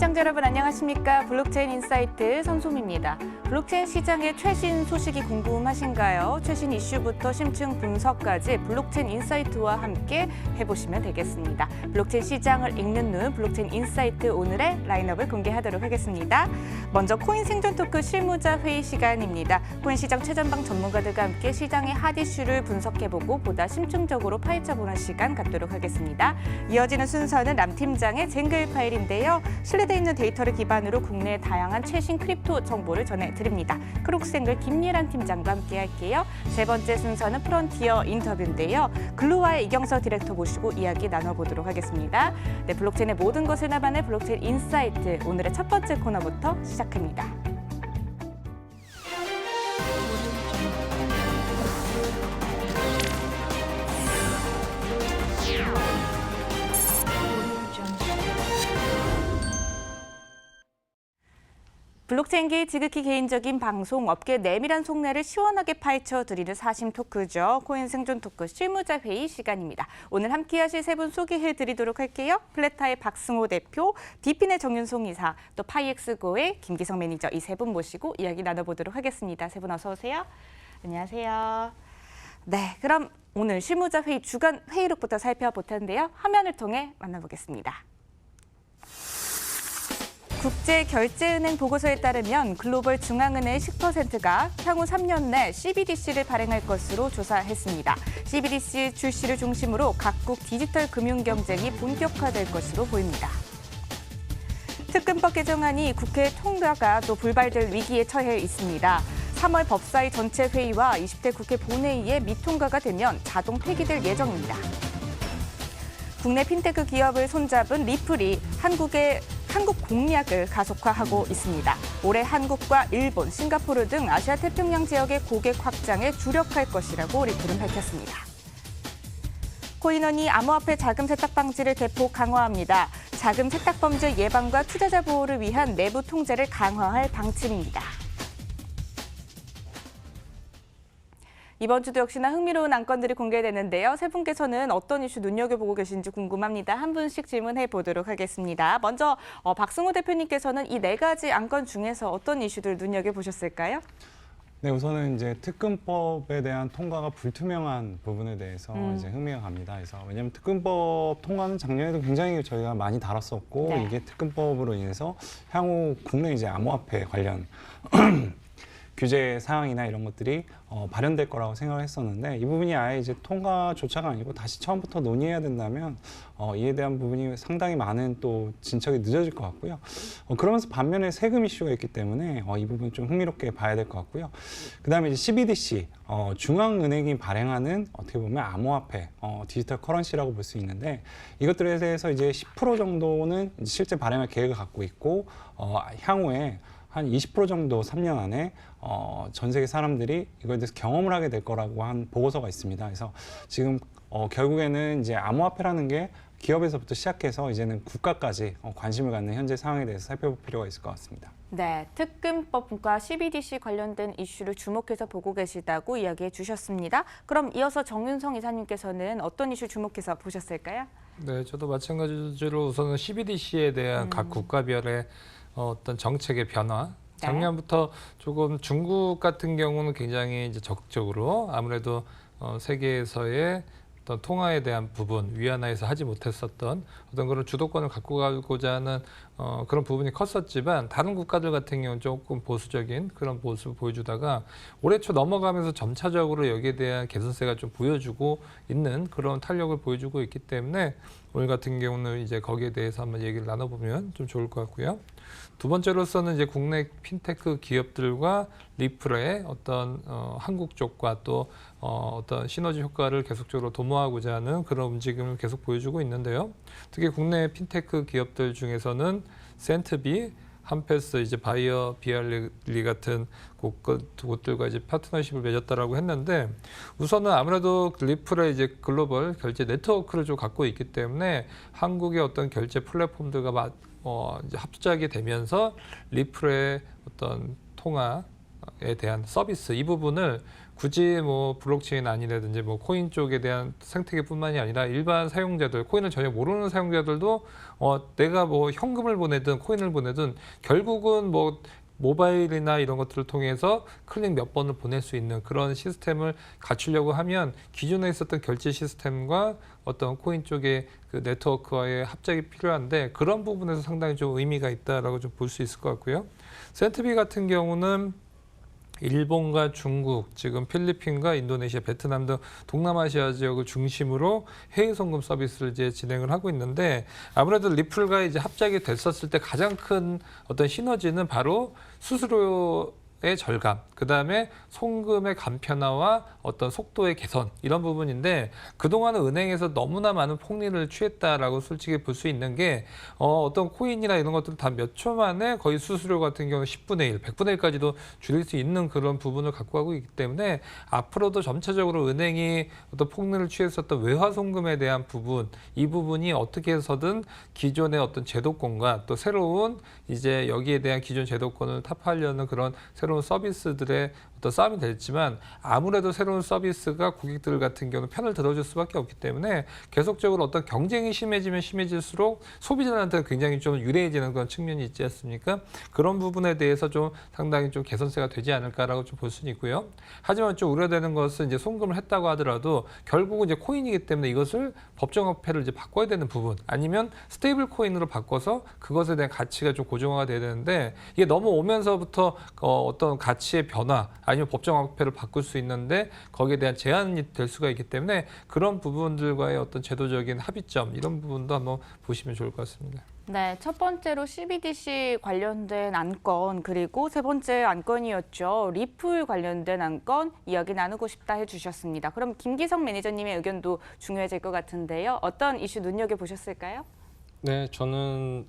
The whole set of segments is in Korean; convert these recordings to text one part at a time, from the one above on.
시청자 여러분 안녕하십니까? 블록체인 인사이트 선솜입니다. 블록체인 시장의 최신 소식이 궁금하신가요? 최신 이슈부터 심층 분석까지 블록체인 인사이트와 함께 해보시면 되겠습니다. 블록체인 시장을 읽는 눈 블록체인 인사이트 오늘의 라인업을 공개하도록 하겠습니다. 먼저 코인 생존 토크 실무자 회의 시간입니다. 코인 시장 최전방 전문가들과 함께 시장의 핫 이슈를 분석해보고 보다 심층적으로 파헤쳐보는 시간 갖도록 하겠습니다. 이어지는 순서는 람 팀장의 쟁글 파일인데요. 신뢰돼 있는 데이터를 기반으로 국내의 다양한 최신 크립토 정보를 전해드립니다. 크록생글 김예란 팀장과 함께 할게요. 세 번째 순서는 프론티어 인터뷰인데요. 글로와의 이경서 디렉터 모시고 이야기 나눠보도록 하겠습니다. 네, 블록체인의 모든 것을 담아내 블록체인 인사이트 오늘의 첫 번째 코너부터 시작합니다. 블록체인계의 지극히 개인적인 방송, 업계 내밀한 속내를 시원하게 파헤쳐드리는 사심 토크죠. 코인 생존 토크 실무자 회의 시간입니다. 오늘 함께하실 세 분 소개해드리도록 할게요. 플레타의 박승호 대표, 디핀의 정윤송 이사, 또 파이엑스고의 김기성 매니저 이 세 분 모시고 이야기 나눠보도록 하겠습니다. 세 분 어서 오세요. 안녕하세요. 네, 그럼 오늘 실무자 회의 주간 회의록부터 살펴볼 텐데요. 화면을 통해 만나보겠습니다. 국제결제은행 보고서에 따르면 글로벌 중앙은행의 10%가 향후 3년 내 CBDC를 발행할 것으로 조사했습니다. CBDC 출시를 중심으로 각국 디지털 금융 경쟁이 본격화될 것으로 보입니다. 특검법 개정안이 국회 통과가 또 불발될 위기에 처해 있습니다. 3월 법사위 전체 회의와 20대 국회 본회의에 미통과가 되면 자동 폐기될 예정입니다. 국내 핀테크 기업을 손잡은 리플이 한국 공략을 가속화하고 있습니다. 올해 한국과 일본, 싱가포르 등 아시아 태평양 지역의 고객 확장에 주력할 것이라고 리플은 밝혔습니다. 코인원이 암호화폐 자금 세탁 방지를 대폭 강화합니다. 자금 세탁 범죄 예방과 투자자 보호를 위한 내부 통제를 강화할 방침입니다. 이번 주도 역시나 흥미로운 안건들이 공개되는데요. 세 분께서는 어떤 이슈 눈여겨보고 계신지 궁금합니다. 한 분씩 질문해 보도록 하겠습니다. 먼저 박승호 대표님께서는 이 네 가지 안건 중에서 어떤 이슈들 눈여겨보셨을까요? 네, 우선은 이제 특검법에 대한 통과가 불투명한 부분에 대해서 이제 흥미가 갑니다. 그래서 왜냐하면 특검법 통과는 작년에도 굉장히 저희가 많이 다뤘었고 네. 이게 특검법으로 인해서 향후 국내 이제 암호화폐 관련 규제 사항이나 이런 것들이 발현될 거라고 생각을 했었는데 이 부분이 아예 이제 통과조차가 아니고 다시 처음부터 논의해야 된다면 이에 대한 부분이 상당히 많은 또 진척이 늦어질 것 같고요. 그러면서 반면에 세금 이슈가 있기 때문에 이 부분 좀 흥미롭게 봐야 될 것 같고요. 그다음에 이제 CBDC 중앙은행이 발행하는 어떻게 보면 암호화폐 디지털 커런시라고 볼 수 있는데 이것들에 대해서 이제 10% 정도는 실제 발행할 계획을 갖고 있고 향후에 한 20% 정도 3년 안에 전 세계 사람들이 이거에 대해서 경험을 하게 될 거라고 한 보고서가 있습니다. 그래서 지금 결국에는 이제 암호화폐라는 게 기업에서부터 시작해서 이제는 국가까지 관심을 갖는 현재 상황에 대해서 살펴볼 필요가 있을 것 같습니다. 네, 특검법과 CBDC 관련된 이슈를 주목해서 보고 계시다고 이야기해 주셨습니다. 그럼 이어서 정윤성 이사님께서는 어떤 이슈 주목해서 보셨을까요? 네, 저도 마찬가지로 우선은 CBDC에 대한 각 국가별의 어떤 정책의 변화. 작년부터 조금 중국 같은 경우는 굉장히 이제 적극적으로 아무래도 세계에서의 어떤 통화에 대한 부분 위안화에서 하지 못했었던 어떤 그런 주도권을 갖고 가고자 하는 그런 부분이 컸었지만 다른 국가들 같은 경우는 조금 보수적인 그런 모습을 보여주다가 올해 초 넘어가면서 점차적으로 여기에 대한 개선세가 좀 보여주고 있는 그런 탄력을 보여주고 있기 때문에 오늘 같은 경우는 이제 거기에 대해서 한번 얘기를 나눠보면 좀 좋을 것 같고요. 두 번째로서는 이제 국내 핀테크 기업들과 리플의 어떤 한국 쪽과 또 어떤 시너지 효과를 계속적으로 도모하고자 하는 그런 움직임을 계속 보여주고 있는데요. 특히 국내 핀테크 기업들 중에서는 센트비, 한패스, 이제 바이어, 비알리 같은 곳들과 이제 파트너십을 맺었다라고 했는데 우선은 아무래도 리플의 이제 글로벌 결제 네트워크를 좀 갖고 있기 때문에 한국의 어떤 결제 플랫폼들과 이제 합작이 되면서 리플의 어떤 통화에 대한 서비스 이 부분을 굳이 뭐 블록체인 아니라든지 뭐 코인 쪽에 대한 생태계뿐만이 아니라 일반 사용자들, 코인을 전혀 모르는 사용자들도 내가 뭐 현금을 보내든 코인을 보내든 결국은 뭐 모바일이나 이런 것들을 통해서 클릭 몇 번을 보낼 수 있는 그런 시스템을 갖추려고 하면 기존에 있었던 결제 시스템과 어떤 코인 쪽의 그 네트워크와의 합작이 필요한데 그런 부분에서 상당히 좀 의미가 있다라고 좀 볼 수 있을 것 같고요. 센트비 같은 경우는 일본과 중국, 지금 필리핀과 인도네시아, 베트남 등 동남아시아 지역을 중심으로 해외 송금 서비스를 이제 진행을 하고 있는데 아무래도 리플과 이제 합작이 됐었을 때 가장 큰 어떤 시너지는 바로 수수료의 절감, 그 다음에 송금의 간편화와 어떤 속도의 개선 이런 부분인데 그동안은 은행에서 너무나 많은 폭리를 취했다라고 솔직히 볼 수 있는 게 어떤 코인이나 이런 것들은 다 몇 초 만에 거의 수수료 같은 경우는 10분의 1, 100분의 1까지도 줄일 수 있는 그런 부분을 갖고 가고 있기 때문에 앞으로도 전체적으로 은행이 어떤 폭리를 취했었던 외화 송금에 대한 부분, 이 부분이 어떻게 해서든 기존의 어떤 제도권과 또 새로운 이제 여기에 대한 기존 제도권을 타파하려는 그런 새로운 서비스들의 어떤 싸움이 됐지만 아무래도 새로운 서비스가 고객들 같은 경우는 편을 들어줄 수밖에 없기 때문에 계속적으로 어떤 경쟁이 심해지면 심해질수록 소비자한테 굉장히 좀 유리해지는 그런 측면이 있지 않습니까? 그런 부분에 대해서 좀 상당히 좀 개선세가 되지 않을까라고 좀 볼 수는 있고요. 하지만 좀 우려되는 것은 이제 송금을 했다고 하더라도 결국은 이제 코인이기 때문에 이것을 법정화폐를 이제 바꿔야 되는 부분 아니면 스테이블 코인으로 바꿔서 그것에 대한 가치가 좀 고정화가 돼야 되는데 이게 너무 오면서부터 어떤 가치의 변화 아니면 법정화폐를 바꿀 수 있는데 거기에 대한 제한이 될 수가 있기 때문에 그런 부분들과의 어떤 제도적인 합의점 이런 부분도 한번 보시면 좋을 것 같습니다. 네, 첫 번째로 CBDC 관련된 안건 그리고 세 번째 안건이었죠. 리플 관련된 안건 이야기 나누고 싶다 해주셨습니다. 그럼 김기성 매니저님의 의견도 중요해질 것 같은데요. 어떤 이슈 눈여겨보셨을까요? 네, 저는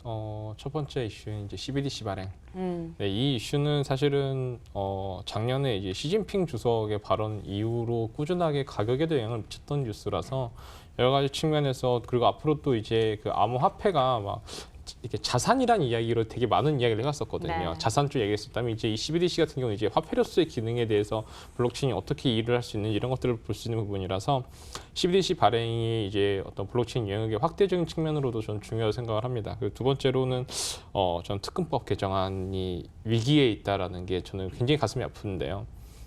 첫 번째 이슈인 이제 CBDC 발행. 네, 이 이슈는 사실은 작년에 이제 시진핑 주석의 발언 이후로 꾸준하게 가격에도 영향을 미쳤던 뉴스라서 여러 가지 측면에서 그리고 앞으로 또 이제 그 암호화폐가 막 이렇게 자산이란 이야기로 되게 많은 이야기를 해왔었거든요. 네. 자산 쪽 얘기했었다면 이제 이 CBDC 같은 경우는 이제 화폐로서의 기능에 대해서 블록체인이 어떻게 일을 할 수 있는 이런 것들을 볼 수 있는 부분이라서 CBDC 발행이 이제 어떤 블록체인 영역의 확대적인 측면으로도 저는 중요하다고 생각을 합니다. 그리고 두 번째로는 전 특검법 개정안이 위기에 있다라는 게 저는 굉장히 가슴이 아픈데요.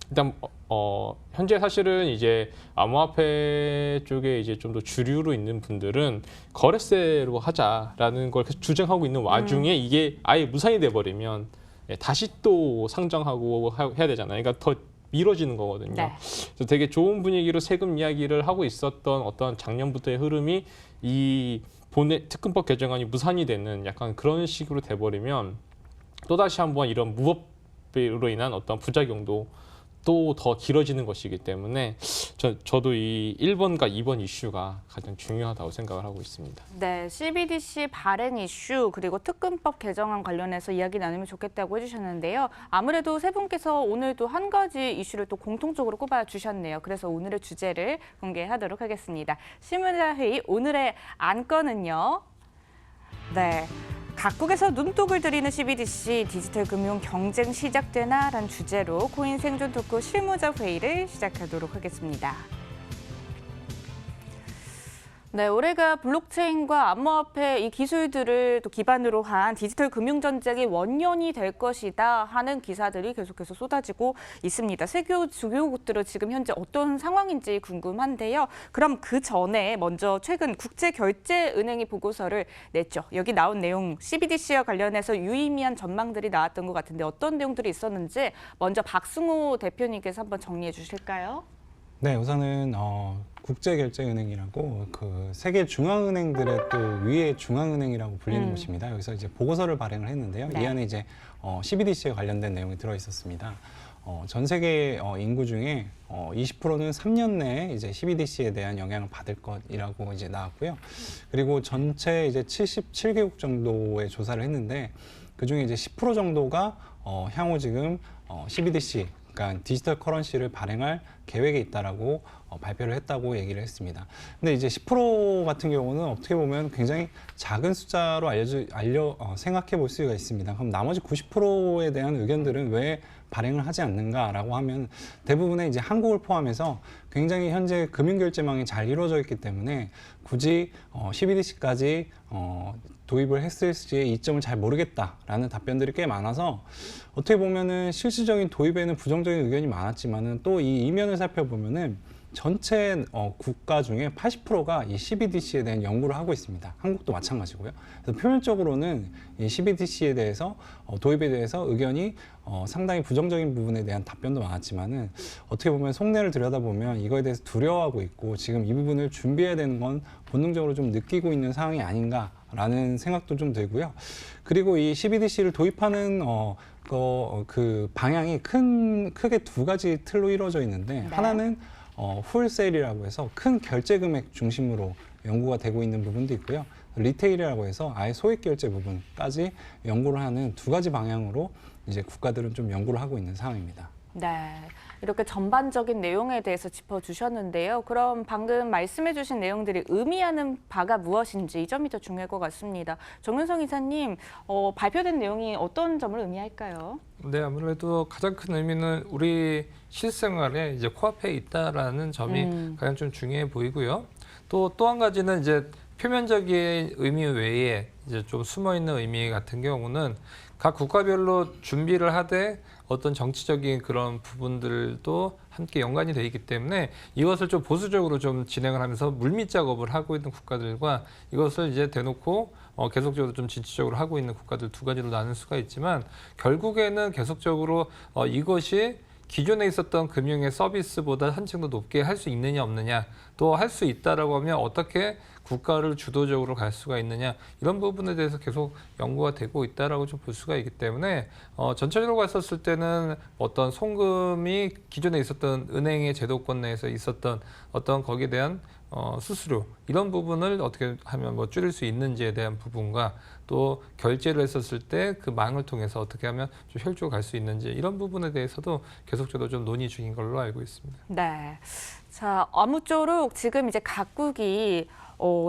일단 현재 사실은 이제 암호화폐 쪽에 이제 좀 더 주류로 있는 분들은 거래세로 하자라는 걸 계속 주장하고 있는 와중에 이게 아예 무산이 돼 버리면 다시 또 상정하고 해야 되잖아요. 그러니까 더 미뤄지는 거거든요. 네. 그래서 되게 좋은 분위기로 세금 이야기를 하고 있었던 어떤 작년부터의 흐름이 이 특검법 개정안이 무산이 되는 약간 그런 식으로 돼 버리면 또 다시 한번 이런 무법으로 인한 어떤 부작용도 또 더 길어지는 것이기 때문에 저도 이 1번과 2번 이슈가 가장 중요하다고 생각을 하고 있습니다. 네, CBDC 발행 이슈 그리고 특검법 개정안 관련해서 이야기 나누면 좋겠다고 해주셨는데요. 아무래도 세 분께서 오늘도 한 가지 이슈를 또 공통적으로 꼽아주셨네요. 그래서 오늘의 주제를 공개하도록 하겠습니다. 실무자회의 오늘의 안건은요. 네. 각국에서 눈독을 들이는 CBDC, 디지털 금융 경쟁 시작되나라는 주제로 코인 생존 토크 실무자 회의를 시작하도록 하겠습니다. 네, 올해가 블록체인과 암호화폐 이 기술들을 또 기반으로 한 디지털 금융 전쟁의 원년이 될 것이다 하는 기사들이 계속해서 쏟아지고 있습니다. 세계 주요국들은 지금 현재 어떤 상황인지 궁금한데요. 그럼 그 전에 먼저 최근 국제결제은행이 보고서를 냈죠. 여기 나온 내용 CBDC와 관련해서 유의미한 전망들이 나왔던 것 같은데 어떤 내용들이 있었는지 먼저 박승호 대표님께서 한번 정리해 주실까요? 네, 우선은 국제결제은행이라고 그 세계 중앙은행들의 또 위의 중앙은행이라고 불리는 곳입니다. 여기서 이제 보고서를 발행을 했는데요. 네. 이 안에 이제 CBDC에 관련된 내용이 들어 있었습니다. 전 세계 인구 중에 20%는 3년 내에 이제 CBDC에 대한 영향을 받을 것이라고 이제 나왔고요. 그리고 전체 이제 77개국 정도의 조사를 했는데 그 중에 이제 10% 정도가 향후 지금 CBDC 그러니까 디지털 커런시를 발행할 계획에 있다라고 발표를 했다고 얘기를 했습니다. 근데 이제 10% 같은 경우는 어떻게 보면 굉장히 작은 숫자로 생각해 볼 수가 있습니다. 그럼 나머지 90%에 대한 의견들은 왜 발행을 하지 않는가라고 하면 대부분의 이제 한국을 포함해서 굉장히 현재 금융결제망이 잘 이루어져 있기 때문에 굳이 CBDC까지 도입을 했을지의 이점을 잘 모르겠다라는 답변들이 꽤 많아서 어떻게 보면은 실질적인 도입에는 부정적인 의견이 많았지만은 또 이 이면을 살펴보면은 전체 국가 중에 80%가 이 CBDC에 대한 연구를 하고 있습니다. 한국도 마찬가지고요. 그래서 표면적으로는 이 CBDC에 대해서 도입에 대해서 의견이 상당히 부정적인 부분에 대한 답변도 많았지만은 어떻게 보면 속내를 들여다보면 이거에 대해서 두려워하고 있고 지금 이 부분을 준비해야 되는 건 본능적으로 좀 느끼고 있는 상황이 아닌가라는 생각도 좀 들고요. 그리고 이 CBDC를 도입하는 그 방향이 크게 두 가지 틀로 이루어져 있는데 네. 하나는 홀세일이라고 해서 큰 결제 금액 중심으로 연구가 되고 있는 부분도 있고요. 리테일이라고 해서 아예 소액 결제 부분까지 연구를 하는 두 가지 방향으로 이제 국가들은 좀 연구를 하고 있는 상황입니다. 네, 이렇게 전반적인 내용에 대해서 짚어주셨는데요. 그럼 방금 말씀해주신 내용들이 의미하는 바가 무엇인지 이 점이 더 중요할 것 같습니다. 정윤성 이사님, 발표된 내용이 어떤 점을 의미할까요? 네, 아무래도 가장 큰 의미는 우리 실생활에 이제 코앞에 있다라는 점이 가장 좀 중요해 보이고요. 또 한 가지는 이제 표면적인 의미 외에 이제 좀 숨어 있는 의미 같은 경우는 각 국가별로 준비를 하되 어떤 정치적인 그런 부분들도 함께 연관이 돼 있기 때문에 이것을 좀 보수적으로 좀 진행을 하면서 물밑 작업을 하고 있는 국가들과 이것을 이제 대놓고 계속적으로 좀 진취적으로 하고 있는 국가들 두 가지로 나눌 수가 있지만 결국에는 계속적으로 이것이 기존에 있었던 금융의 서비스보다 한층 더 높게 할 수 있느냐 없느냐 또 할 수 있다라고 하면 어떻게 국가를 주도적으로 갈 수가 있느냐 이런 부분에 대해서 계속 연구가 되고 있다라고 좀 볼 수가 있기 때문에 전체적으로 봤었을 때는 어떤 송금이 기존에 있었던 은행의 제도권 내에서 있었던 어떤 거기에 대한 수수료 이런 부분을 어떻게 하면 뭐 줄일 수 있는지에 대한 부분과 또 결제를 했었을 때 그 망을 통해서 어떻게 하면 좀 효율적으로 갈 수 있는지 이런 부분에 대해서도 계속적으로 좀 논의 중인 걸로 알고 있습니다. 네. 자, 아무쪼록 지금 이제 각국이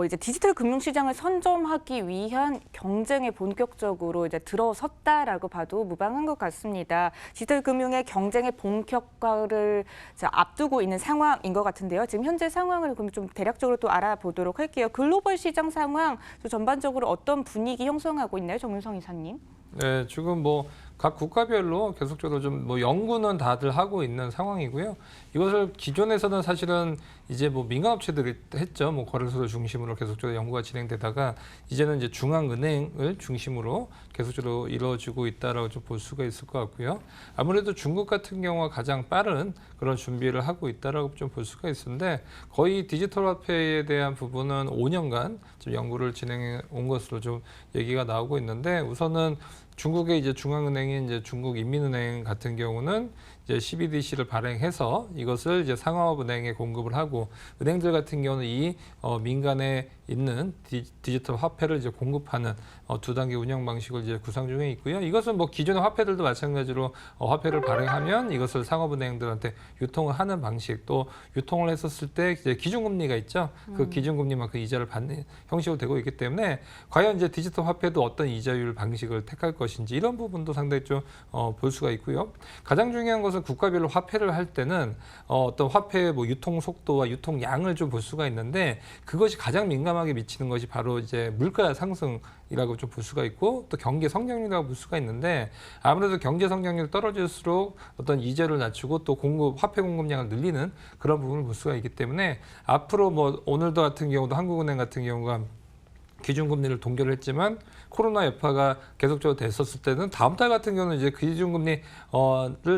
이제 디지털 금융시장을 선점하기 위한 경쟁에 본격적으로 이제 들어섰다라고 봐도 무방한 것 같습니다. 디지털 금융의 경쟁의 본격화를 앞두고 있는 상황인 것 같은데요. 지금 현재 상황을 그럼 좀 대략적으로 또 알아보도록 할게요. 글로벌 시장 상황 전반적으로 어떤 분위기 형성하고 있나요, 정윤성 이사님? 네, 지금 뭐 각 국가별로 계속적으로 좀 뭐 연구는 다들 하고 있는 상황이고요. 이것을 기존에서는 사실은 이제 뭐 민간업체들이 했죠. 뭐 거래소를 중심으로 계속적으로 연구가 진행되다가 이제는 이제 중앙은행을 중심으로 계속적으로 이루어지고 있다라고 좀 볼 수가 있을 것 같고요. 아무래도 중국 같은 경우가 가장 빠른 그런 준비를 하고 있다라고 좀 볼 수가 있는데 거의 디지털 화폐에 대한 부분은 5년간 좀 연구를 진행해 온 것으로 좀 얘기가 나오고 있는데 우선은 중국의 이제 중앙은행인 이제 중국인민은행 같은 경우는 이제 CBDC를 발행해서 이것을 이제 상하업은행에 공급을 하고 은행들 같은 경우는 이 민간에 있는 디지털 화폐를 이제 공급하는 두 단계 운영 방식을 이제 구상 중에 있고요. 이것은 뭐 기존의 화폐들도 마찬가지로 화폐를 발행하면 이것을 상업은행들한테 유통을 하는 방식 또 유통을 했었을 때 이제 기준금리가 있죠. 그 기준금리만큼 이자를 받는 형식으로 되고 있기 때문에 과연 이제 디지털 화폐도 어떤 이자율 방식을 택할 것인지 이런 부분도 상당히 좀 볼 수가 있고요. 가장 중요한 것은 국가별로 화폐를 할 때는 어떤 화폐의 뭐 유통 속도와 유통량을 좀 볼 수가 있는데 그것이 가장 민감하게 미치는 것이 바로 이제 물가 상승이라고 좀 볼 수가 있고 또 경제 성장률이라고 볼 수가 있는데 아무래도 경제 성장률이 떨어질수록 어떤 이자를 낮추고 또 화폐 공급량을 늘리는 그런 부분을 볼 수가 있기 때문에 앞으로 뭐 오늘도 같은 경우도 한국은행 같은 경우가 기준금리를 동결을 했지만 코로나 여파가 계속적으로 됐었을 때는 다음 달 같은 경우는 이제 기준금리를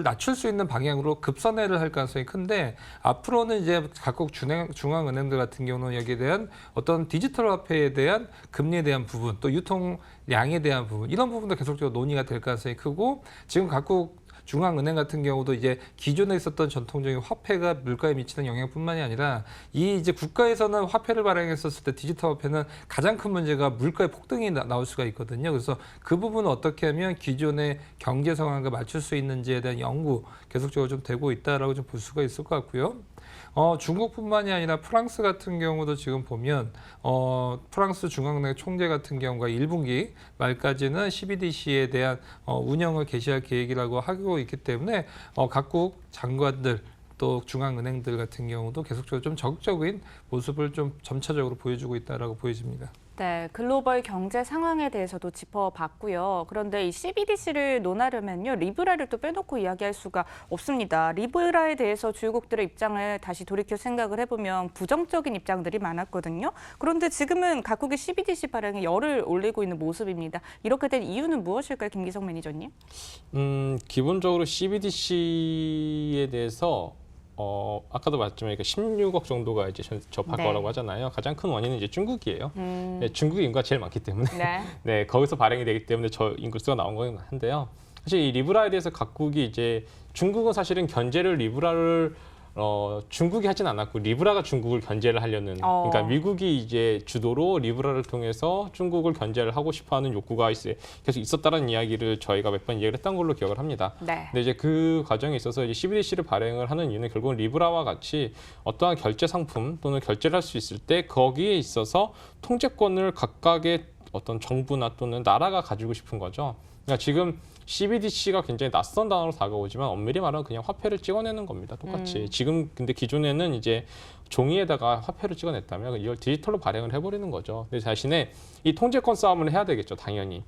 낮출 수 있는 방향으로 급선회를 할 가능성이 큰데 앞으로는 이제 각국 중앙은행들 같은 경우는 여기에 대한 어떤 디지털 화폐에 대한 금리에 대한 부분 또 유통량에 대한 부분 이런 부분도 계속적으로 논의가 될 가능성이 크고 지금 각국 중앙은행 같은 경우도 이제 기존에 있었던 전통적인 화폐가 물가에 미치는 영향뿐만이 아니라 이 이제 국가에서는 화폐를 발행했었을 때 디지털 화폐는 가장 큰 문제가 물가의 폭등이 나올 수가 있거든요. 그래서 그 부분을 어떻게 하면 기존의 경제 상황과 맞출 수 있는지에 대한 연구 계속적으로 좀 되고 있다라고 좀 볼 수가 있을 것 같고요. 중국뿐만이 아니라 프랑스 같은 경우도 지금 보면 프랑스 중앙은행 총재 같은 경우가 1분기 말까지는 CBDC에 대한 운영을 개시할 계획이라고 하고 있기 때문에 각국 장관들 또 중앙은행들 같은 경우도 계속적으로 좀 적극적인 모습을 좀 점차적으로 보여주고 있다라고 보여집니다. 네, 글로벌 경제 상황에 대해서도 짚어봤고요. 그런데 이 CBDC를 논하려면요, 리브라를 또 빼놓고 이야기할 수가 없습니다. 리브라에 대해서 주요국들의 입장을 다시 돌이켜 생각을 해보면 부정적인 입장들이 많았거든요. 그런데 지금은 각국의 CBDC 발행에 열을 올리고 있는 모습입니다. 이렇게 된 이유는 무엇일까요, 김기성 매니저님? 기본적으로 CBDC에 대해서 아까도 말했지만 16억 정도가 이제 접할 네. 거라고 하잖아요. 가장 큰 원인은 이제 중국이에요. 네, 중국 인구가 제일 많기 때문에 네. 네, 거기서 발행이 되기 때문에 저 인구수가 나온 거긴 한데요. 사실 이 리브라에 대해서 각국이 이제 중국은 사실은 견제를 리브라를 중국이 하진 않았고 리브라가 중국을 견제를 하려는 그러니까 미국이 이제 주도로 리브라를 통해서 중국을 견제를 하고 싶어하는 욕구가 계속 있었다는 이야기를 저희가 몇 번 이야기를 했던 걸로 기억을 합니다. 네. 근데 이제 그 과정에 있어서 이제 CBDC를 발행을 하는 이유는 결국은 리브라와 같이 어떠한 결제 상품 또는 결제를 할 수 있을 때 거기에 있어서 통제권을 각각의 어떤 정부나 또는 나라가 가지고 싶은 거죠. 그러니까 지금 CBDC가 굉장히 낯선 단어로 다가오지만 엄밀히 말하면 그냥 화폐를 찍어내는 겁니다. 똑같이. 지금 근데 기존에는 이제 종이에다가 화폐를 찍어냈다면 이걸 디지털로 발행을 해버리는 거죠. 근데 자신의 이 통제권 싸움을 해야 되겠죠, 당연히.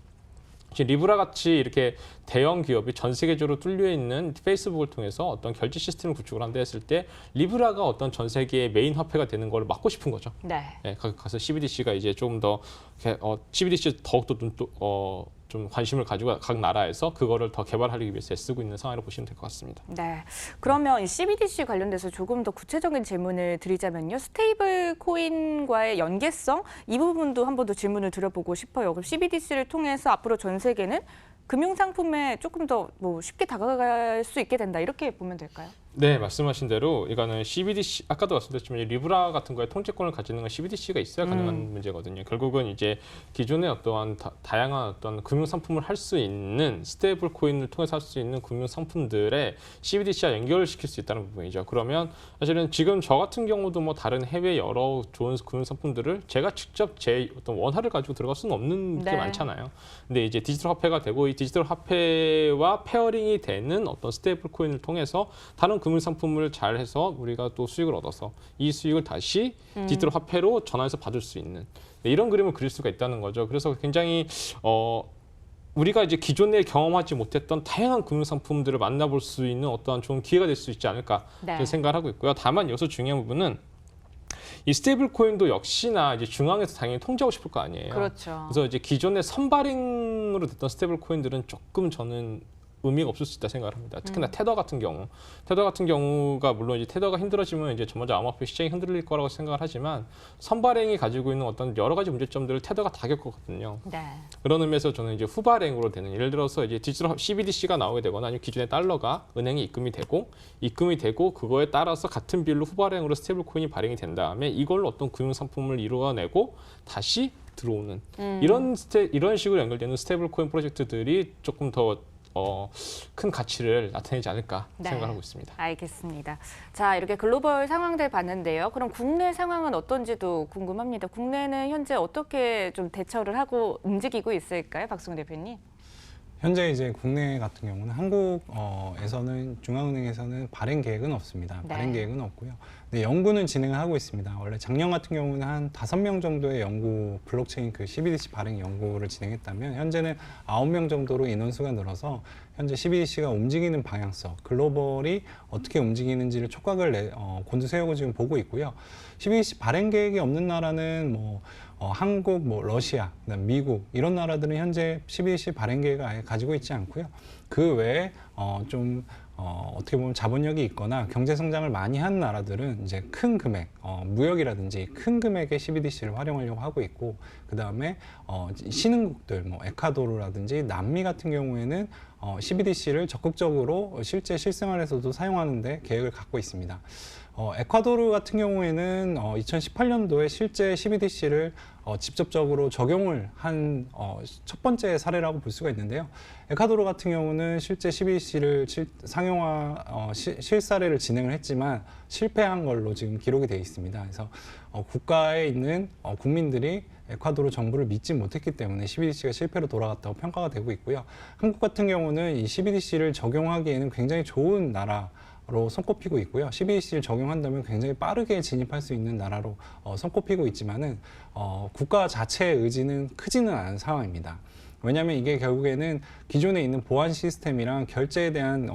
리브라 같이 이렇게 대형 기업이 전 세계적으로 뚫려 있는 페이스북을 통해서 어떤 결제 시스템을 구축을 한다 했을 때 리브라가 어떤 전 세계의 메인 화폐가 되는 걸 막고 싶은 거죠. 네. 네, 가서 CBDC가 이제 좀 더 CBDC 더욱더 좀 관심을 가지고 각 나라에서 그거를 더 개발하기 위해서 애쓰고 있는 상황으로 보시면 될 것 같습니다. 네. 그러면 이 CBDC 관련돼서 조금 더 구체적인 질문을 드리자면요. 스테이블 코인과의 연계성 이 부분도 한 번 더 질문을 드려보고 싶어요. 그럼 CBDC를 통해서 앞으로 전 세계는 금융 상품에 조금 더 쉽게 다가갈 수 있게 된다 이렇게 보면 될까요? 네, 말씀하신 대로 이거는 CBDC 아까도 말씀드렸지만 리브라 같은 거에 통제권을 가지는 건 CBDC가 있어야 가능한 문제거든요. 결국은 이제 기존의 어떠한 다양한 어떤 금융 상품을 할 수 있는 스테이블 코인을 통해서 할 수 있는 금융 상품들에 CBDC와 연결을 시킬 수 있다는 부분이죠. 그러면 사실은 지금 저 같은 경우도 뭐 다른 해외 여러 좋은 금융 상품들을 제가 직접 제 어떤 원화를 가지고 들어갈 수는 없는 게 네. 많잖아요. 근데 이제 디지털 화폐가 되고 이 디지털 화폐와 페어링이 되는 어떤 스테이블 코인을 통해서 다른 금융 상품을 잘 해서 우리가 또 수익을 얻어서 이 수익을 다시 디지털 화폐로 전환해서 받을 수 있는 이런 그림을 그릴 수가 있다는 거죠. 그래서 굉장히 우리가 이제 기존에 경험하지 못했던 다양한 금융 상품들을 만나볼 수 있는 어떠한 좋은 기회가 될 수 있지 않을까 네. 생각을 하고 있고요. 다만 여기서 중요한 부분은 이 스테이블 코인도 역시나 이제 중앙에서 당연히 통제하고 싶을 거 아니에요. 그렇죠. 그래서 이제 기존에 선발행으로 됐던 스테이블 코인들은 조금 저는 의미가 없을 수 있다 생각을 합니다. 특히나 테더 같은 경우가 물론 이제 테더가 힘들어지면 이제 먼저 암호화폐 시장이 흔들릴 거라고 생각을 하지만 선발행이 가지고 있는 어떤 여러 가지 문제점들을 테더가 다 겪었거든요. 네. 그런 의미에서 저는 이제 후발행으로 되는 예를 들어서 이제 디지털 CBDC가 나오게 되거나 아니면 기존의 달러가 은행에 입금이 되고 그거에 따라서 같은 비율로 후발행으로 스테이블 코인이 발행이 된 다음에 이걸로 어떤 금융 상품을 이루어내고 다시 들어오는 이런 식으로 연결되는 스테이블 코인 프로젝트들이 조금 더 큰 가치를 나타내지 않을까 네. 생각하고 있습니다. 알겠습니다. 자, 이렇게 글로벌 상황들 봤는데요. 그럼 국내 상황은 어떤지도 궁금합니다. 국내는 현재 어떻게 좀 대처를 하고 움직이고 있을까요, 박승훈 대표님? 현재 이제 국내 같은 경우는 한국에서는 중앙은행에서는 발행 계획은 없습니다. 네. 발행 계획은 없고요. 근데 연구는 진행을 하고 있습니다. 원래 작년 같은 경우는 한 5명 정도의 연구 블록체인 그 CBDC 발행 연구를 진행했다면 현재는 9명 정도로 인원수가 늘어서 현재 CBDC가 움직이는 방향성, 글로벌이 어떻게 움직이는지를 촉각을 곤두세우고 지금 보고 있고요. CBDC 발행 계획이 없는 나라는 한국, 러시아, 그다음 미국 이런 나라들은 현재 CBDC 발행 계획을 아예 가지고 있지 않고요. 그 외에 어떻게 보면 자본력이 있거나 경제 성장을 많이 한 나라들은 이제 큰 금액, 무역이라든지 큰 금액의 CBDC를 활용하려고 하고 있고, 그 다음에 신흥국들, 에콰도르라든지 남미 같은 경우에는 CBDC를 적극적으로 실제 실생활에서도 사용하는데 계획을 갖고 있습니다. 에콰도르 같은 경우에는 2018년도에 실제 CBDC를 직접적으로 적용을 한 첫 번째 사례라고 볼 수가 있는데요. 에콰도르 같은 경우는 실제 CBDC를 실사례를 진행을 했지만 실패한 걸로 지금 기록이 되어 있습니다. 그래서 국가에 있는 국민들이 에콰도르 정부를 믿지 못했기 때문에 CBDC가 실패로 돌아갔다고 평가가 되고 있고요. 한국 같은 경우는 이 CBDC를 적용하기에는 굉장히 좋은 나라로 손꼽히고 있고요. CBDC를 적용한다면 굉장히 빠르게 진입할 수 있는 나라로 손꼽히고 있지만은 국가 자체의 의지는 크지는 않은 상황입니다. 왜냐하면 이게 결국에는 기존에 있는 보안 시스템이랑 결제에 대한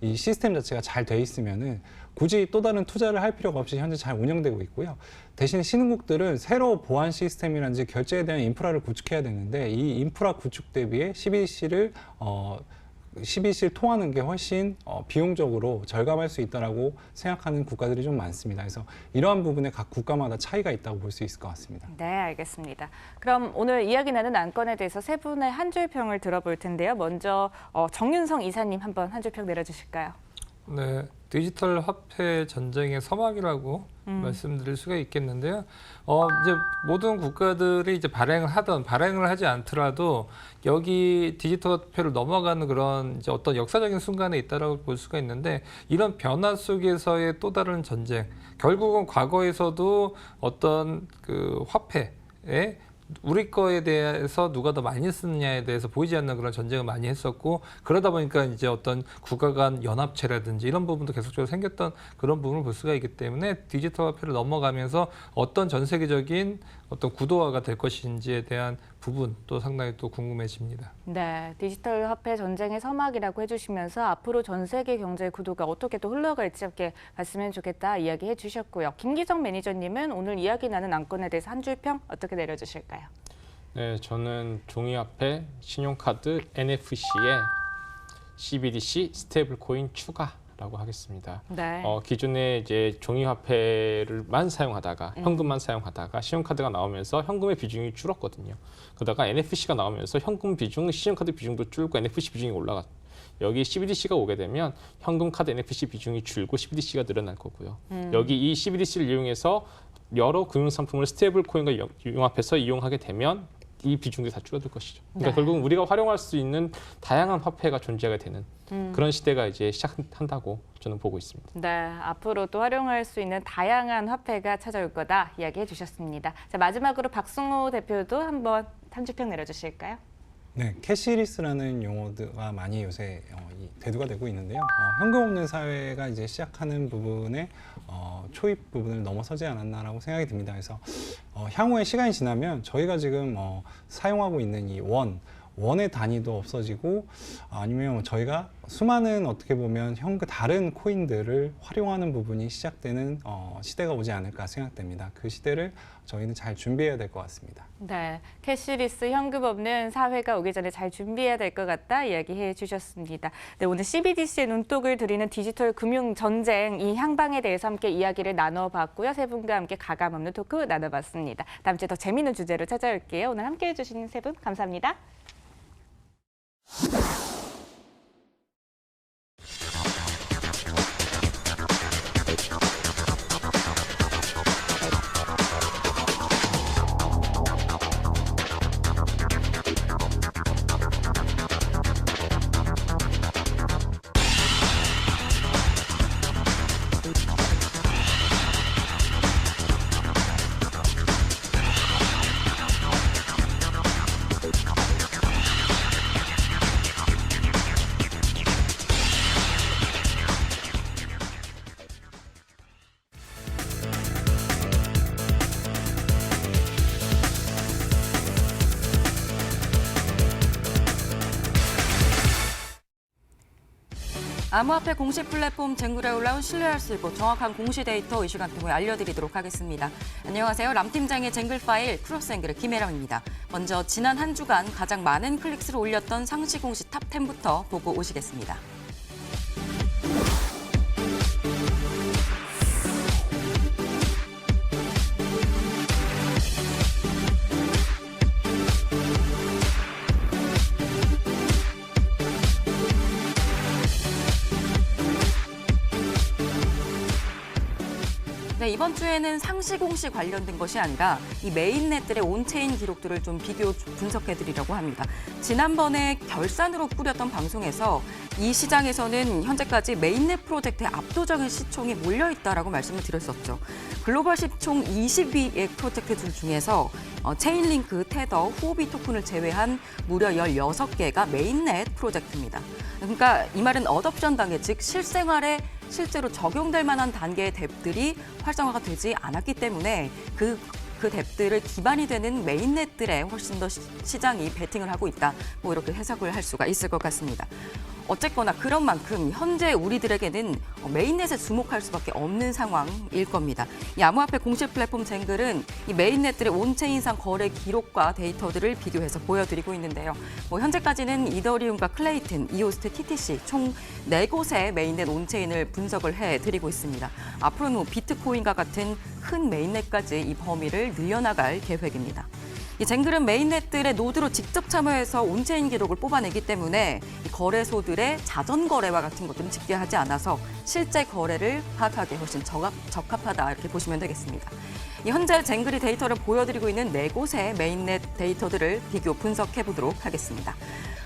이 시스템 자체가 잘 돼 있으면은 굳이 또 다른 투자를 할 필요가 없이 현재 잘 운영되고 있고요. 대신 신흥국들은 새로 보안 시스템이라든지 결제에 대한 인프라를 구축해야 되는데 이 인프라 구축 대비에 CBDC를 통하는 게 훨씬 비용적으로 절감할 수 있다라고 생각하는 국가들이 좀 많습니다. 그래서 이러한 부분에 각 국가마다 차이가 있다고 볼 수 있을 것 같습니다. 네, 알겠습니다. 그럼 오늘 이야기 나눈 안건에 대해서 세 분의 한 줄 평을 들어볼 텐데요. 먼저 정윤성 이사님 한번 한 줄 평 내려주실까요? 네, 디지털 화폐 전쟁의 서막이라고 말씀드릴 수가 있겠는데요. 이제 모든 국가들이 이제 발행을 하지 않더라도 여기 디지털 화폐로 넘어가는 그런 이제 어떤 역사적인 순간에 있다라고 볼 수가 있는데 이런 변화 속에서의 또 다른 전쟁, 결국은 과거에서도 어떤 그 화폐에 우리 거에 대해서 누가 더 많이 쓰느냐에 대해서 보이지 않는 그런 전쟁을 많이 했었고 그러다 보니까 이제 어떤 국가 간 연합체라든지 이런 부분도 계속적으로 생겼던 그런 부분을 볼 수가 있기 때문에 디지털 화폐를 넘어가면서 어떤 전 세계적인 어떤 구도화가 될 것인지에 대한 부분 또 상당히 또 궁금해집니다. 네, 디지털 화폐 전쟁의 서막이라고 해주시면서 앞으로 전 세계 경제 구도가 어떻게 또 흘러갈지 함께 봤으면 좋겠다 이야기해 주셨고요. 김기정 매니저님은 오늘 이야기 나눈 안건에 대해서 한 줄 평 어떻게 내려주실까요? 네, 저는 종이화폐, 신용카드, NFC에 CBDC 스테이블 코인 추가라고 하겠습니다. 네. 기존에 이제 종이화폐를만 사용하다가 현금만 사용하다가 신용카드가 나오면서 현금의 비중이 줄었거든요. 그러다가 NFC가 나오면서 현금 비중, 신용카드 비중도 줄고 NFC 비중이 올라갔. 여기 CBDC가 오게 되면 현금 카드 NFC 비중이 줄고 CBDC가 늘어날 거고요. 여기 이 CBDC를 이용해서 여러 금융상품을 스테이블 코인과 융합해서 이용하게 되면 이 비중이 다 줄어들 것이죠. 그러니까 네. 결국은 우리가 활용할 수 있는 다양한 화폐가 존재하게 되는 그런 시대가 이제 시작한다고 저는 보고 있습니다. 네, 앞으로도 활용할 수 있는 다양한 화폐가 찾아올 거다 이야기해 주셨습니다. 자, 마지막으로 박승호 대표도 한번 한 줄 평 내려주실까요? 네, 캐시리스라는 용어가 많이 요새 대두가 되고 있는데요. 현금 없는 사회가 이제 시작하는 부분에 초입 부분을 넘어서지 않았나라고 생각이 듭니다. 그래서 향후에 시간이 지나면 저희가 지금 사용하고 있는 이 원의 단위도 없어지고 아니면 저희가 수많은 어떻게 보면 다른 코인들을 활용하는 부분이 시작되는 시대가 오지 않을까 생각됩니다. 그 시대를 저희는 잘 준비해야 될 것 같습니다. 네, 캐시리스 현금 없는 사회가 오기 전에 잘 준비해야 될 것 같다 이야기해 주셨습니다. 네, 오늘 CBDC의 눈독을 들이는 디지털 금융 전쟁 이 향방에 대해서 함께 이야기를 나눠봤고요. 세 분과 함께 가감 없는 토크 나눠봤습니다. 다음 주에 더 재미있는 주제로 찾아올게요. 오늘 함께해 주신 세 분 감사합니다. 암호화폐 공시 플랫폼 쟁굴에 올라온 신뢰할 수 있고 정확한 공시 데이터 이 시간 통해 알려드리도록 하겠습니다. 안녕하세요. 람팀장의 쟁글 파일 크로스앵글의 김혜람입니다. 먼저 지난 한 주간 가장 많은 클릭수를 올렸던 상시 공시 탑 10부터 보고 오시겠습니다. 이번 주에는 상시 공시 관련된 것이 아니라 이 메인넷들의 온체인 기록들을 좀 비교 분석해 드리려고 합니다. 지난번에 결산으로 꾸렸던 방송에서 이 시장에서는 현재까지 메인넷 프로젝트에 압도적인 시총이 몰려 있다라고 말씀을 드렸었죠. 글로벌 시총 20위의 프로젝트들 중에서 체인링크, 테더, 후오비 토큰을 제외한 무려 16개가 메인넷 프로젝트입니다. 그러니까 이 말은 어댑션 단계, 즉 실생활에 실제로 적용될 만한 단계의 덱들이 활성화가 되지 않았기 때문에 그 덱들을 기반이 되는 메인넷들에 훨씬 더 시장이 베팅을 하고 있다. 뭐 이렇게 해석을 할 수가 있을 것 같습니다. 어쨌거나 그런 만큼 현재 우리들에게는 메인넷에 주목할 수밖에 없는 상황일 겁니다. 이 암호화폐 공식 플랫폼 쟁글은 이 메인넷들의 온체인상 거래 기록과 데이터들을 비교해서 보여드리고 있는데요. 현재까지는 이더리움과 클레이튼, 이오스트, TTC 총 4곳의 메인넷 온체인을 분석을 해드리고 있습니다. 앞으로는 비트코인과 같은 큰 메인넷까지 이 범위를 늘려나갈 계획입니다. 이 쟁글은 메인넷들의 노드로 직접 참여해서 온체인 기록을 뽑아내기 때문에 이 거래소들의 자전 거래와 같은 것들은 집계하지 않아서 실제 거래를 파악하기에 훨씬 적합하다 이렇게 보시면 되겠습니다. 현재 쟁글이 데이터를 보여드리고 있는 4곳의 메인넷 데이터들을 비교 분석해 보도록 하겠습니다.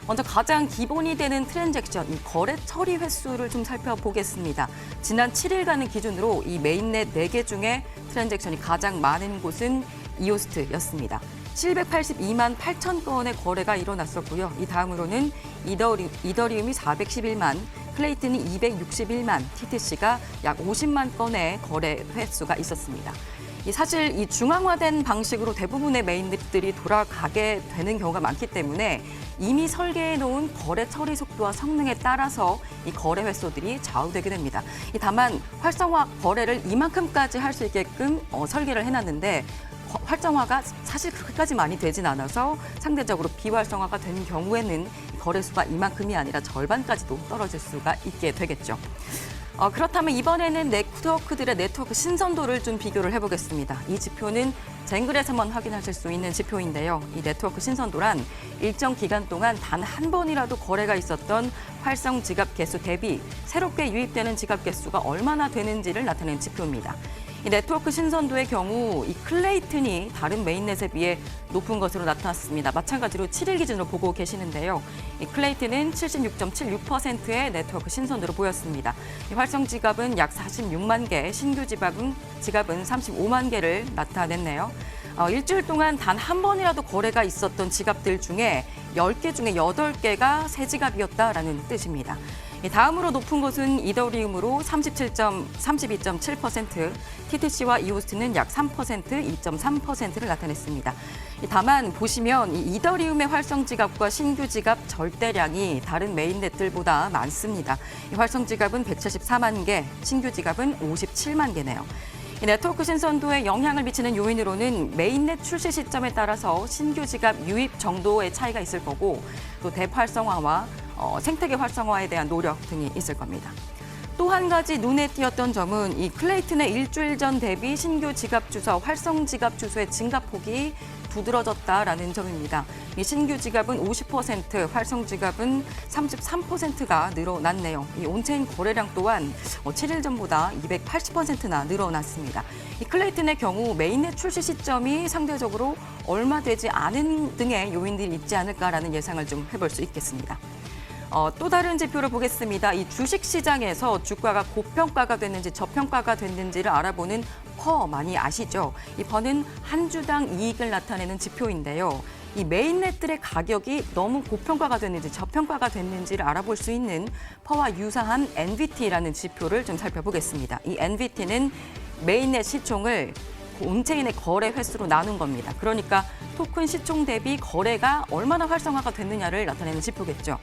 먼저 가장 기본이 되는 트랜잭션, 이 거래 처리 횟수를 좀 살펴보겠습니다. 지난 7일간을 기준으로 이 메인넷 4개 중에 트랜잭션이 가장 많은 곳은 이오스트였습니다. 782만 8천 건의 거래가 일어났었고요. 이 다음으로는 이더리움이 411만, 클레이튼이 261만, TTC가 약 50만 건의 거래 횟수가 있었습니다. 사실 이 중앙화된 방식으로 대부분의 메인넷들이 돌아가게 되는 경우가 많기 때문에 이미 설계해 놓은 거래 처리 속도와 성능에 따라서 이 거래 횟수들이 좌우되게 됩니다. 다만 활성화 거래를 이만큼까지 할 수 있게끔 설계를 해놨는데 활성화가 사실 그렇게까지 많이 되진 않아서 상대적으로 비활성화가 된 경우에는 거래수가 이만큼이 아니라 절반까지도 떨어질 수가 있게 되겠죠. 그렇다면 이번에는 네트워크들의 네트워크 신선도를 좀 비교를 해보겠습니다. 이 지표는 쟁글에서만 확인하실 수 있는 지표인데요. 이 네트워크 신선도란 일정 기간 동안 단 한 번이라도 거래가 있었던 활성 지갑 개수 대비 새롭게 유입되는 지갑 개수가 얼마나 되는지를 나타내는 지표입니다. 이 네트워크 신선도의 경우 이 클레이튼이 다른 메인넷에 비해 높은 것으로 나타났습니다. 마찬가지로 7일 기준으로 보고 계시는데요. 이 클레이튼은 76.76%의 네트워크 신선도를 보였습니다. 이 활성 지갑은 약 46만 개, 신규 지갑은 35만 개를 나타냈네요. 일주일 동안 단 한 번이라도 거래가 있었던 지갑들 중에 10개 중에 8개가 새 지갑이었다라는 뜻입니다. 다음으로 높은 곳은 이더리움으로 32.7%, TTC와 이오스트는 약 3%, 2.3%를 나타냈습니다. 다만 보시면 이더리움의 활성 지갑과 신규 지갑 절대량이 다른 메인넷들보다 많습니다. 활성 지갑은 174만 개, 신규 지갑은 57만 개네요. 네트워크 신선도에 영향을 미치는 요인으로는 메인넷 출시 시점에 따라서 신규 지갑 유입 정도의 차이가 있을 거고 또 대활성화와 생태계 활성화에 대한 노력 등이 있을 겁니다. 또 한 가지 눈에 띄었던 점은 이 클레이튼의 일주일 전 대비 신규 지갑 주소, 활성 지갑 주소의 증가폭이 두드러졌다라는 점입니다. 이 신규 지갑은 50%, 활성 지갑은 33%가 늘어났네요. 이 온체인 거래량 또한 7일 전보다 280%나 늘어났습니다. 이 클레이튼의 경우 메인넷 출시 시점이 상대적으로 얼마 되지 않은 등의 요인들이 있지 않을까라는 예상을 좀 해볼 수 있겠습니다. 또 다른 지표를 보겠습니다. 이 주식시장에서 주가가 고평가가 됐는지 저평가가 됐는지를 알아보는 퍼 많이 아시죠? 이 퍼는 한 주당 이익을 나타내는 지표인데요. 이 메인넷들의 가격이 너무 고평가가 됐는지 저평가가 됐는지를 알아볼 수 있는 퍼와 유사한 NVT라는 지표를 좀 살펴보겠습니다. 이 NVT는 메인넷 시총을 온체인의 거래 횟수로 나눈 겁니다. 그러니까 토큰 시총 대비 거래가 얼마나 활성화가 됐느냐를 나타내는 지표겠죠.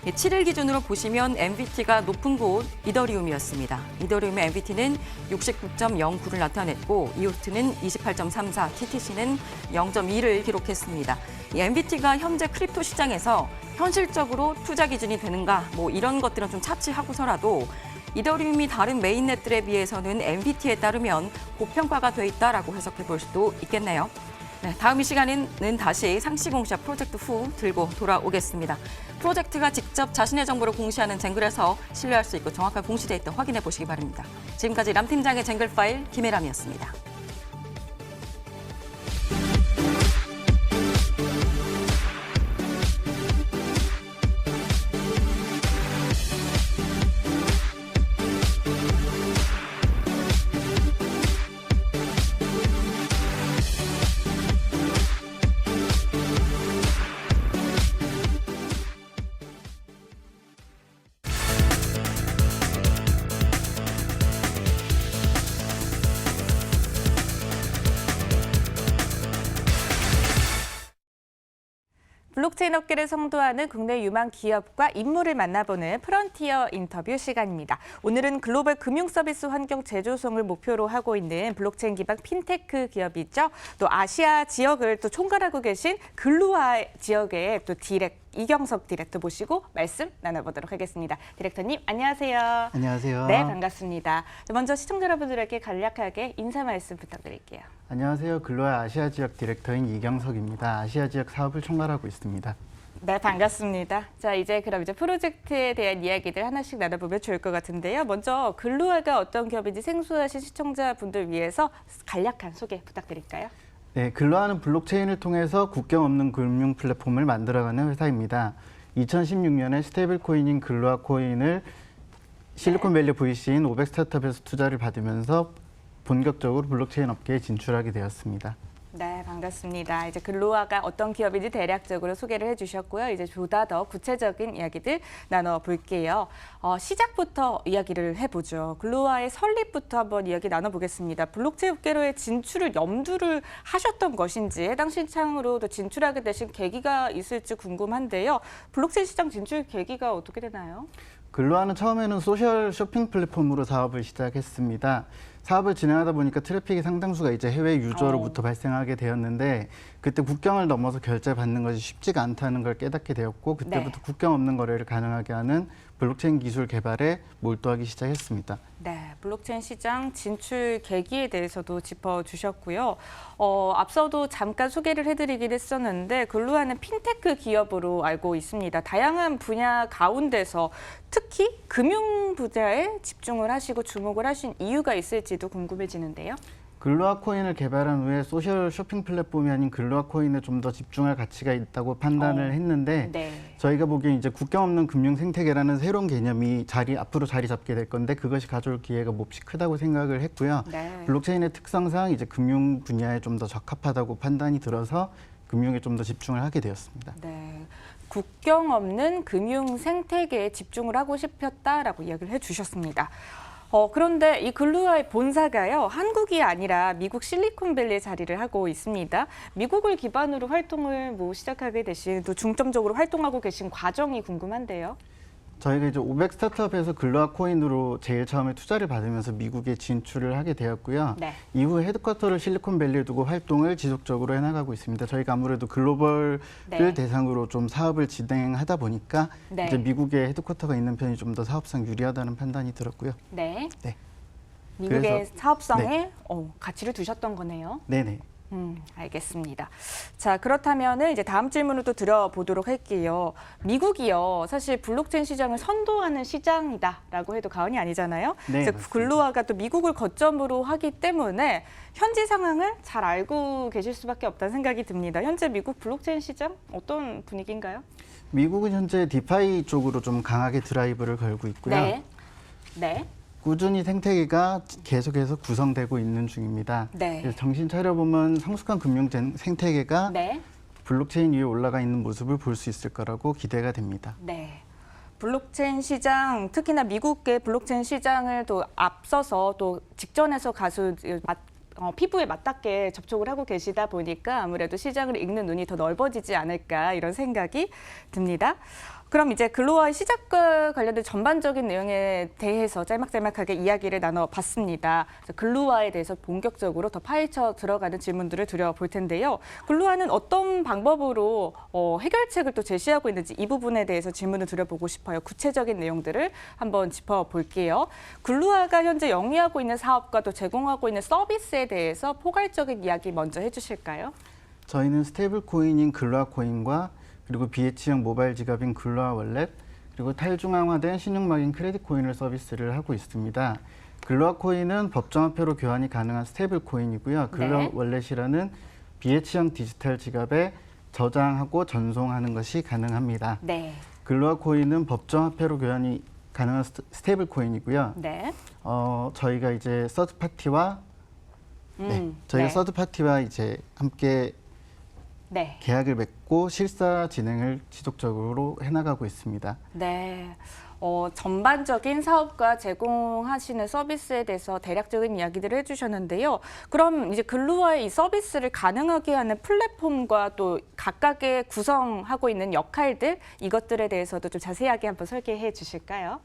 7일 기준으로 보시면 MVT가 높은 곳 이더리움이었습니다. 이더리움의 MVT는 69.09를 나타냈고 이오스트는 28.34, TTC는 0.2를 기록했습니다. 이 MVT가 현재 크립토 시장에서 현실적으로 투자 기준이 되는가 뭐 이런 것들은 좀 차치하고서라도 이더리움이 다른 메인넷들에 비해서는 MVT에 따르면 고평가가 돼 있다라고 해석해 볼 수도 있겠네요. 네, 다음 이 시간에는 다시 상시 공시와 프로젝트 후 들고 돌아오겠습니다. 프로젝트가 직접 자신의 정보를 공시하는 쟁글에서 신뢰할 수 있고 정확한 공시 데이터 확인해 보시기 바랍니다. 지금까지 람 팀장의 쟁글 파일 김혜람이었습니다. 블록체인 업계를 선도하는 국내 유망 기업과 인물을 만나보는 프론티어 인터뷰 시간입니다. 오늘은 글로벌 금융 서비스 환경 재조성을 목표로 하고 있는 블록체인 기반 핀테크 기업이죠. 또 아시아 지역을 또 총괄하고 계신 글루아 지역의 또 이경석 디렉터 모시고 말씀 나눠보도록 하겠습니다. 디렉터님 안녕하세요. 안녕하세요. 네, 반갑습니다. 먼저 시청자 여러분들에게 간략하게 인사 말씀 부탁드릴게요. 안녕하세요. 글로아 아시아 지역 디렉터인 이경석입니다. 아시아 지역 사업을 총괄하고 있습니다. 네, 반갑습니다. 자, 그럼 프로젝트에 대한 이야기들 하나씩 나눠보면 좋을 것 같은데요. 먼저 글루아가 어떤 기업인지 생소하신 시청자분들 위해서 간략한 소개 부탁드릴까요? 네, 글로아는 블록체인을 통해서 국경 없는 금융 플랫폼을 만들어가는 회사입니다. 2016년에 스테이블 코인인 글로아 코인을 실리콘밸리 VC인 500 스타트업에서 투자를 받으면서 본격적으로 블록체인 업계에 진출하게 되었습니다. 네, 반갑습니다. 글로아가 어떤 기업인지 대략적으로 소개를 해주셨고요. 보다 더 구체적인 이야기들 나눠볼게요. 시작부터 이야기를 해보죠. 글로아의 설립부터 한번 이야기 나눠보겠습니다. 블록체인 업계로의 진출을 염두를 하셨던 것인지 해당 시장으로 진출하게 되신 계기가 있을지 궁금한데요. 블록체인 시장 진출 계기가 어떻게 되나요? 글로아는 처음에는 소셜 쇼핑 플랫폼으로 사업을 시작했습니다. 사업을 진행하다 보니까 트래픽의 상당수가 이제 해외 유저로부터 발생하게 되었는데 그때 국경을 넘어서 결제받는 것이 쉽지가 않다는 걸 깨닫게 되었고 그때부터 국경 없는 거래를 가능하게 하는 블록체인 기술 개발에 몰두하기 시작했습니다. 네, 블록체인 시장 진출 계기에 대해서도 짚어주셨고요. 앞서도 잠깐 소개를 해드리긴 했었는데 글루아는 핀테크 기업으로 알고 있습니다. 다양한 분야 가운데서 특히 금융 분야에 집중을 하시고 주목을 하신 이유가 있을지도 궁금해지는데요. 글로아 코인을 개발한 후에 소셜 쇼핑 플랫폼이 아닌 글로아 코인에 좀 더 집중할 가치가 있다고 판단을 했는데 네. 저희가 보기엔 이제 국경 없는 금융 생태계라는 새로운 개념이 앞으로 자리 잡게 될 건데 그것이 가져올 기회가 몹시 크다고 생각을 했고요. 네. 블록체인의 특성상 이제 금융 분야에 좀 더 적합하다고 판단이 들어서 금융에 좀 더 집중을 하게 되었습니다. 네. 국경 없는 금융 생태계에 집중을 하고 싶었다라고 이야기를 해주셨습니다. 그런데 이 글루아의 본사가요, 한국이 아니라 미국 실리콘밸리에 자리를 하고 있습니다. 미국을 기반으로 활동을 시작하게 되신, 또 중점적으로 활동하고 계신 과정이 궁금한데요. 저희가 이제 500 스타트업에서 글로아 코인으로 제일 처음에 투자를 받으면서 미국에 진출을 하게 되었고요. 네. 이후 헤드쿼터를 실리콘밸리에 두고 활동을 지속적으로 해나가고 있습니다. 저희가 아무래도 글로벌을 네. 대상으로 좀 사업을 진행하다 보니까 네. 이제 미국에 헤드쿼터가 있는 편이 좀 더 사업상 유리하다는 판단이 들었고요. 네. 네. 미국의 그래서- 사업성에 가치를 두셨던 거네요. 네네. 알겠습니다. 자, 그렇다면은 이제 다음 질문을 또 드려보도록 할게요. 미국이요, 사실 블록체인 시장을 선도하는 시장이다라고 해도 과언이 아니잖아요. 네, 그래서 맞습니다. 글로아가 또 미국을 거점으로 하기 때문에 현지 상황을 잘 알고 계실 수밖에 없다는 생각이 듭니다. 현재 미국 블록체인 시장 어떤 분위기인가요? 미국은 현재 디파이 쪽으로 좀 강하게 드라이브를 걸고 있고요. 네. 네. 꾸준히 생태계가 계속해서 구성되고 있는 중입니다. 네. 그래서 정신 차려보면 성숙한 금융 생태계가 네. 블록체인 위에 올라가 있는 모습을 볼 수 있을 거라고 기대가 됩니다. 네. 블록체인 시장, 특히나 미국의 블록체인 시장을 또 앞서서 또 직전에서 피부에 맞닿게 접촉을 하고 계시다 보니까 아무래도 시장을 읽는 눈이 더 넓어지지 않을까 이런 생각이 듭니다. 그럼 이제 글로아의 시작과 관련된 전반적인 내용에 대해서 짤막짤막하게 이야기를 나눠봤습니다. 글로아에 대해서 본격적으로 더 파헤쳐 들어가는 질문들을 드려볼 텐데요. 글로아는 어떤 방법으로 해결책을 또 제시하고 있는지 이 부분에 대해서 질문을 드려보고 싶어요. 구체적인 내용들을 한번 짚어볼게요. 글로아가 현재 영위하고 있는 사업과 또 제공하고 있는 서비스에 대해서 포괄적인 이야기 먼저 해주실까요? 저희는 스테이블 코인인 글로아 코인과 그리고 BH형 모바일 지갑인 글로아 월렛, 그리고 탈중앙화된 신용막인 크레딧 코인을 서비스를 하고 있습니다. 글로아 코인은 법정화폐로 교환이 가능한 스테이블 코인이고요. 글로아 네. 월렛이라는 BH형 디지털 지갑에 저장하고 전송하는 것이 가능합니다. 네. 글로아 코인은 법정화폐로 교환이 가능한 스테이블 코인이고요. 네. 저희가 이제 서드 파티와 저희가 네. 서드 파티와 이제 함께 네. 계약을 맺고 실사 진행을 지속적으로 해나가고 있습니다. 네. 전반적인 사업과 제공하시는 서비스에 대해서 대략적인 이야기들을 해주셨는데요. 그럼 이제 글로아의 이 서비스를 가능하게 하는 플랫폼과 또 각각의 구성하고 있는 역할들, 이것들에 대해서도 좀 자세하게 한번 설계해 주실까요?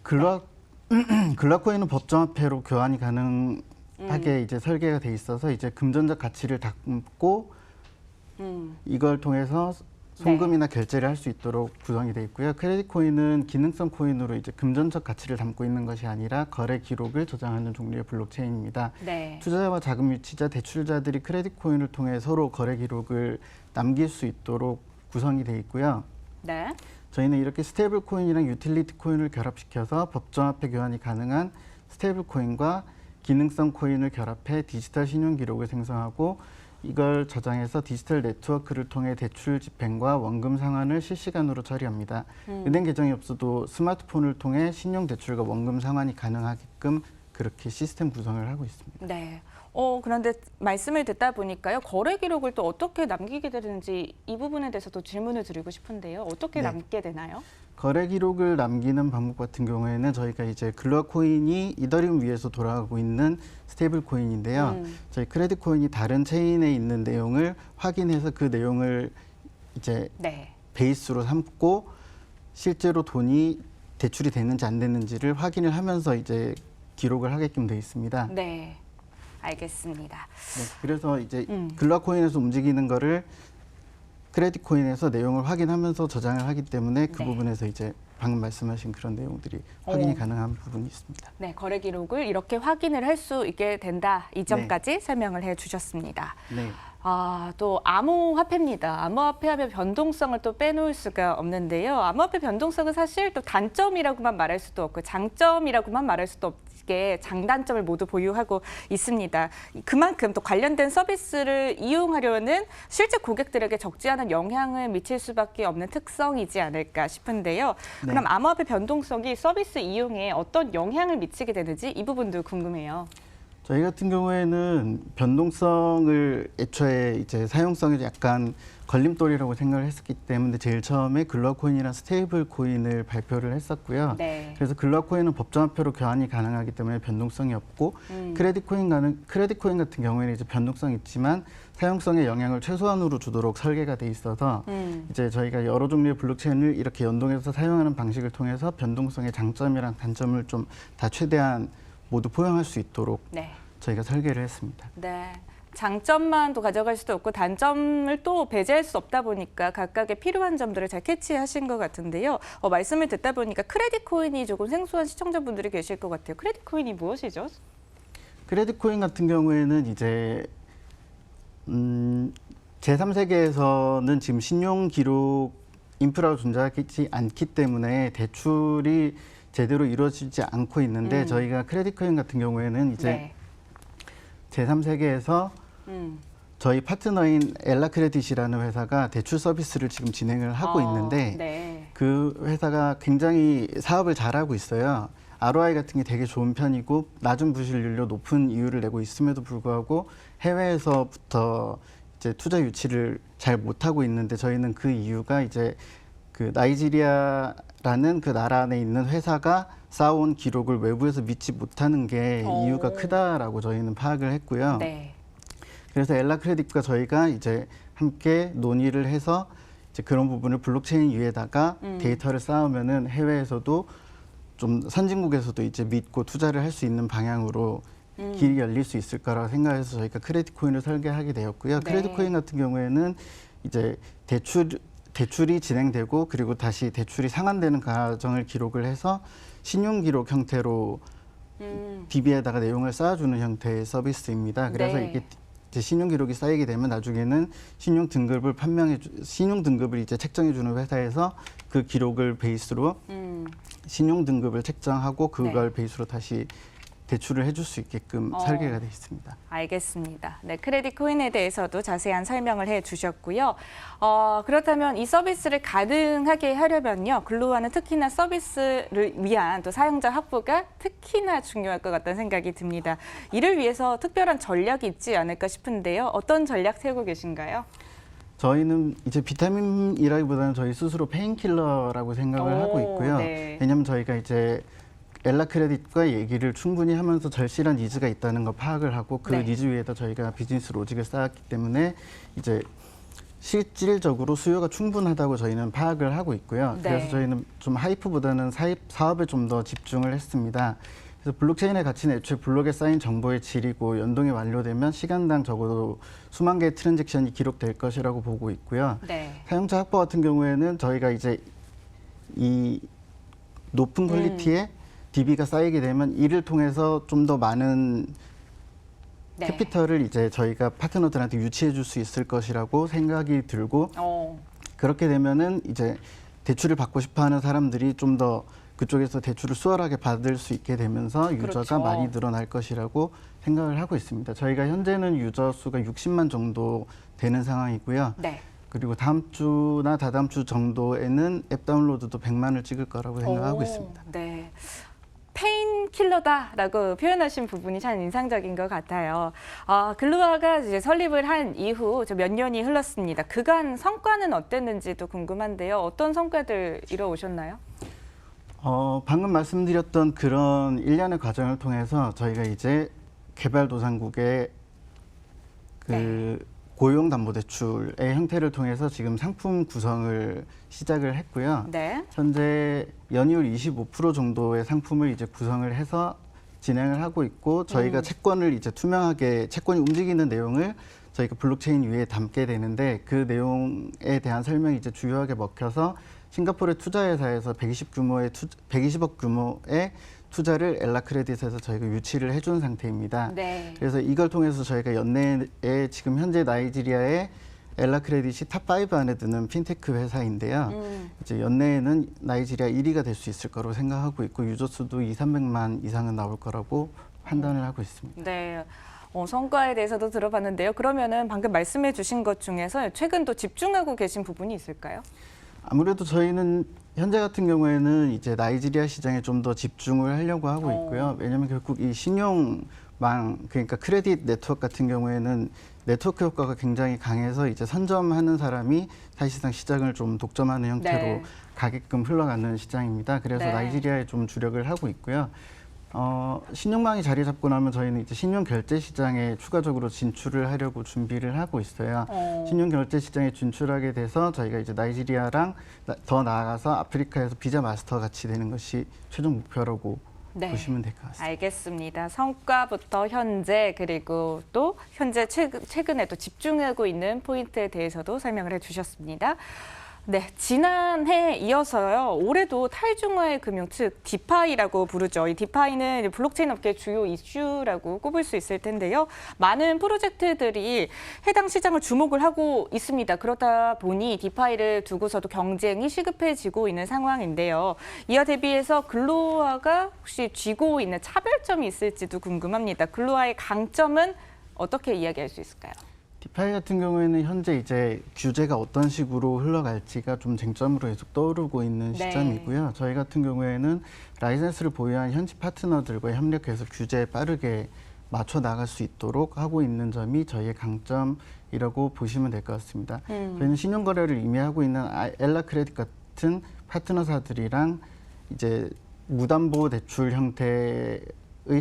글로아 코인은 법정화폐로 교환이 가능하게 이제 설계가 돼 있어서 이제 금전적 가치를 담고 이걸 통해서 송금이나 결제를 할 수 있도록 구성이 돼 있고요. 크레딧 코인은 기능성 코인으로 이제 금전적 가치를 담고 있는 것이 아니라 거래 기록을 저장하는 종류의 블록체인입니다. 네. 투자자와 자금 유치자, 대출자들이 크레딧 코인을 통해 서로 거래 기록을 남길 수 있도록 구성이 돼 있고요. 네. 저희는 이렇게 스테이블 코인이랑 유틸리티 코인을 결합시켜서 법정화폐 교환이 가능한 스테이블 코인과 기능성 코인을 결합해 디지털 신용 기록을 생성하고 이걸 저장해서 디지털 네트워크를 통해 대출 집행과 원금 상환을 실시간으로 처리합니다. 은행 계정이 없어도 스마트폰을 통해 신용 대출과 원금 상환이 가능하게끔 그렇게 시스템 구성을 하고 있습니다. 네. 그런데 말씀을 듣다 보니까요. 거래 기록을 또 어떻게 남기게 되는지 이 부분에 대해서도 질문을 드리고 싶은데요. 어떻게 네. 남게 되나요? 거래 기록을 남기는 방법 같은 경우에는 저희가 이제 글로아 코인이 이더리움 위에서 돌아가고 있는 스테이블 코인인데요. 저희 크레딧 코인이 다른 체인에 있는 내용을 확인해서 그 내용을 이제 네. 베이스로 삼고 실제로 돈이 대출이 됐는지 안 됐는지를 확인을 하면서 이제 기록을 하게끔 되어 있습니다. 네. 알겠습니다. 네, 그래서 이제 음. 글로아 코인에서 움직이는 거를 크레딧 코인에서 내용을 확인하면서 저장을 하기 때문에 그 네. 부분에서 이제 방금 말씀하신 그런 내용들이 확인이 가능한 부분이 있습니다. 네, 거래 기록을 이렇게 확인을 할 수 있게 된다. 이 점까지 설명을 해 주셨습니다. 네. 또 암호화폐입니다. 암호화폐하면 변동성을 또 빼놓을 수가 없는데요. 암호화폐 변동성은 사실 또 단점이라고만 말할 수도 없고 장점이라고만 말할 수도 없게 장단점을 모두 보유하고 있습니다. 그만큼 또 관련된 서비스를 이용하려는 실제 고객들에게 적지 않은 영향을 미칠 수밖에 없는 특성이지 않을까 싶은데요. 네. 그럼 암호화폐 변동성이 서비스 이용에 어떤 영향을 미치게 되는지 이 부분도 궁금해요. 저희 같은 경우에는 변동성을 애초에 이제 사용성에 약간 걸림돌이라고 생각을 했었기 때문에 제일 처음에 글로아 코인이랑 스테이블 코인을 발표를 했었고요. 네. 그래서 글로아 코인은 법정화폐로 교환이 가능하기 때문에 변동성이 없고 크레딧 코인 같은 경우에는 이제 변동성이 있지만 사용성에 영향을 최소한으로 주도록 설계가 돼 있어서 이제 저희가 여러 종류의 블록체인을 이렇게 연동해서 사용하는 방식을 통해서 변동성의 장점이랑 단점을 좀 다 최대한 모두 포용할 수 있도록 네. 저희가 설계를 했습니다. 네. 장점만 또 가져갈 수도 없고 단점을 또 배제할 수 없다 보니까 각각의 필요한 점들을 잘 캐치하신 것 같은데요. 말씀을 듣다 보니까 크레딧 코인이 조금 생소한 시청자분들이 계실 것 같아요. 크레딧 코인이 무엇이죠? 크레딧 코인 같은 경우에는 이제 제3세계에서는 지금 신용 기록 인프라가 존재하지 않기 때문에 대출이 제대로 이루어지지 않고 있는데 저희가 크레딧 코인 같은 경우에는 이제 네. 제3세계에서 저희 파트너인 엘라크레딧이라는 회사가 대출 서비스를 지금 진행을 하고 있는데 네. 그 회사가 굉장히 사업을 잘하고 있어요. ROI 같은 게 되게 좋은 편이고 낮은 부실률로 높은 이율을 내고 있음에도 불구하고 해외에서부터 이제 투자 유치를 잘 못하고 있는데 저희는 그 이유가 이제 그 나이지리아라는 그 나라 안에 있는 회사가 쌓아온 기록을 외부에서 믿지 못하는 게 이유가 크다라고 저희는 파악을 했고요. 네. 그래서 엘라크레딧과 저희가 이제 함께 논의를 해서 이제 그런 부분을 블록체인 위에다가 데이터를 쌓으면은 해외에서도 좀 선진국에서도 이제 믿고 투자를 할 수 있는 방향으로 길이 열릴 수 있을 거라고 생각해서 저희가 크레딧 코인을 설계하게 되었고요. 네. 크레딧 코인 같은 경우에는 이제 대출이 진행되고 그리고 다시 대출이 상환되는 과정을 기록을 해서 신용 기록 형태로 DB에다가 내용을 쌓아주는 형태의 서비스입니다. 그래서 네. 이게 이제 신용 기록이 쌓이게 되면 나중에는 신용 등급을 이제 책정해 주는 회사에서 그 기록을 베이스로 신용 등급을 책정하고 그걸 베이스로 다시 대출을 해줄 수 있게끔 설계가 돼 있습니다. 알겠습니다. 네, 크레딧 코인에 대해서도 자세한 설명을 해주셨고요. 그렇다면 이 서비스를 가능하게 하려면요, 글로와는 특히나 서비스를 위한 또 사용자 확보가 특히나 중요할 것 같다는 생각이 듭니다. 이를 위해서 특별한 전략이 있지 않을까 싶은데요. 어떤 전략 세우고 계신가요? 저희는 이제 비타민이라기보다는 저희 스스로 페인킬러라고 생각을 하고 있고요. 네. 왜냐하면 저희가 이제 엘라크레딧과 얘기를 충분히 하면서 절실한 니즈가 있다는 걸 파악을 하고 그 네. 니즈 위에다 저희가 비즈니스 로직을 쌓았기 때문에 이제 실질적으로 수요가 충분하다고 저희는 파악을 하고 있고요. 네. 그래서 저희는 좀 하이프보다는 사업에 좀 더 집중을 했습니다. 그래서 블록체인의 가치는 애초에 블록에 쌓인 정보의 질이고 연동이 완료되면 시간당 적어도 수만 개의 트랜잭션이 기록될 것이라고 보고 있고요. 네. 사용자 확보 같은 경우에는 저희가 이제 이 높은 퀄리티의 DB가 쌓이게 되면 이를 통해서 좀 더 많은 네. 캐피털을 이제 저희가 파트너들한테 유치해 줄 수 있을 것이라고 생각이 들고 그렇게 되면은 이제 대출을 받고 싶어 하는 사람들이 좀 더 그쪽에서 대출을 수월하게 받을 수 있게 되면서 유저가 그렇죠. 많이 늘어날 것이라고 생각을 하고 있습니다. 저희가 현재는 유저 수가 60만 정도 되는 상황이고요. 네. 그리고 다음 주나 다다음 주 정도에는 앱 다운로드도 100만을 찍을 거라고 생각하고 있습니다. 네. 페인킬러다라고 표현하신 부분이 참 인상적인 것 같아요. 글로와가 이제 설립을 한 이후 몇 년이 흘렀습니다. 그간 성과는 어땠는지도 궁금한데요. 어떤 성과들 이뤄오셨나요? 방금 말씀드렸던 그런 일련의 과정을 통해서 저희가 이제 개발도상국의 고용담보대출의 형태를 통해서 지금 상품 구성을 시작을 했고요. 네. 현재 연이율 25% 정도의 상품을 이제 구성을 해서 진행을 하고 있고 저희가 채권을 이제 투명하게 채권이 움직이는 내용을 저희가 블록체인 위에 담게 되는데 그 내용에 대한 설명이 이제 주요하게 먹혀서 싱가포르의 투자회사에서 120억 규모의 투자를 엘라크레딧에서 저희가 유치를 해준 상태입니다. 네. 그래서 이걸 통해서 저희가 연내에 지금 현재 나이지리아의 엘라크레딧이 탑5 안에 드는 핀테크 회사인데요. 이제 연내에는 나이지리아 1위가 될 수 있을 거라고 생각하고 있고 유저 수도 200~300만 이상은 나올 거라고 판단을 하고 있습니다. 네. 성과에 대해서도 들어봤는데요. 그러면은 방금 말씀해 주신 것 중에서 최근 또 집중하고 계신 부분이 있을까요? 아무래도 저희는 현재 같은 경우에는 이제 나이지리아 시장에 좀 더 집중을 하려고 하고 있고요. 왜냐하면 결국 이 신용망 그러니까 크레딧 네트워크 같은 경우에는 네트워크 효과가 굉장히 강해서 이제 선점하는 사람이 사실상 시장을 좀 독점하는 형태로 네. 가게끔 흘러가는 시장입니다. 그래서 네. 나이지리아에 좀 주력을 하고 있고요. 신용망이 자리 잡고 나면 저희는 이제 신용 결제 시장에 추가적으로 진출을 하려고 준비를 하고 있어요. 신용 결제 시장에 진출하게 돼서 저희가 이제 나이지리아랑 더 나아가서 아프리카에서 비자 마스터 같이 되는 것이 최종 목표라고 네. 보시면 될 것 같습니다. 알겠습니다. 성과부터 현재 그리고 또 현재 최근에 또 집중하고 있는 포인트에 대해서도 설명을 해주셨습니다. 네, 지난해에 이어서요. 올해도 탈중화의 금융, 즉 디파이라고 부르죠. 이 디파이는 블록체인 업계의 주요 이슈라고 꼽을 수 있을 텐데요. 많은 프로젝트들이 해당 시장을 주목을 하고 있습니다. 그러다 보니 디파이를 두고서도 경쟁이 시급해지고 있는 상황인데요. 이와 대비해서 글로와가 혹시 쥐고 있는 차별점이 있을지도 궁금합니다. 글로와의 강점은 어떻게 이야기할 수 있을까요? 디파이 같은 경우에는 현재 이제 규제가 어떤 식으로 흘러갈지가 좀 쟁점으로 계속 떠오르고 있는 네. 시점이고요. 저희 같은 경우에는 라이센스를 보유한 현지 파트너들과 협력해서 규제에 빠르게 맞춰 나갈 수 있도록 하고 있는 점이 저희의 강점이라고 보시면 될 것 같습니다. 저희는 신용거래를 이미 하고 있는 엘라크레딧 같은 파트너사들이랑 이제 무담보 대출 형태의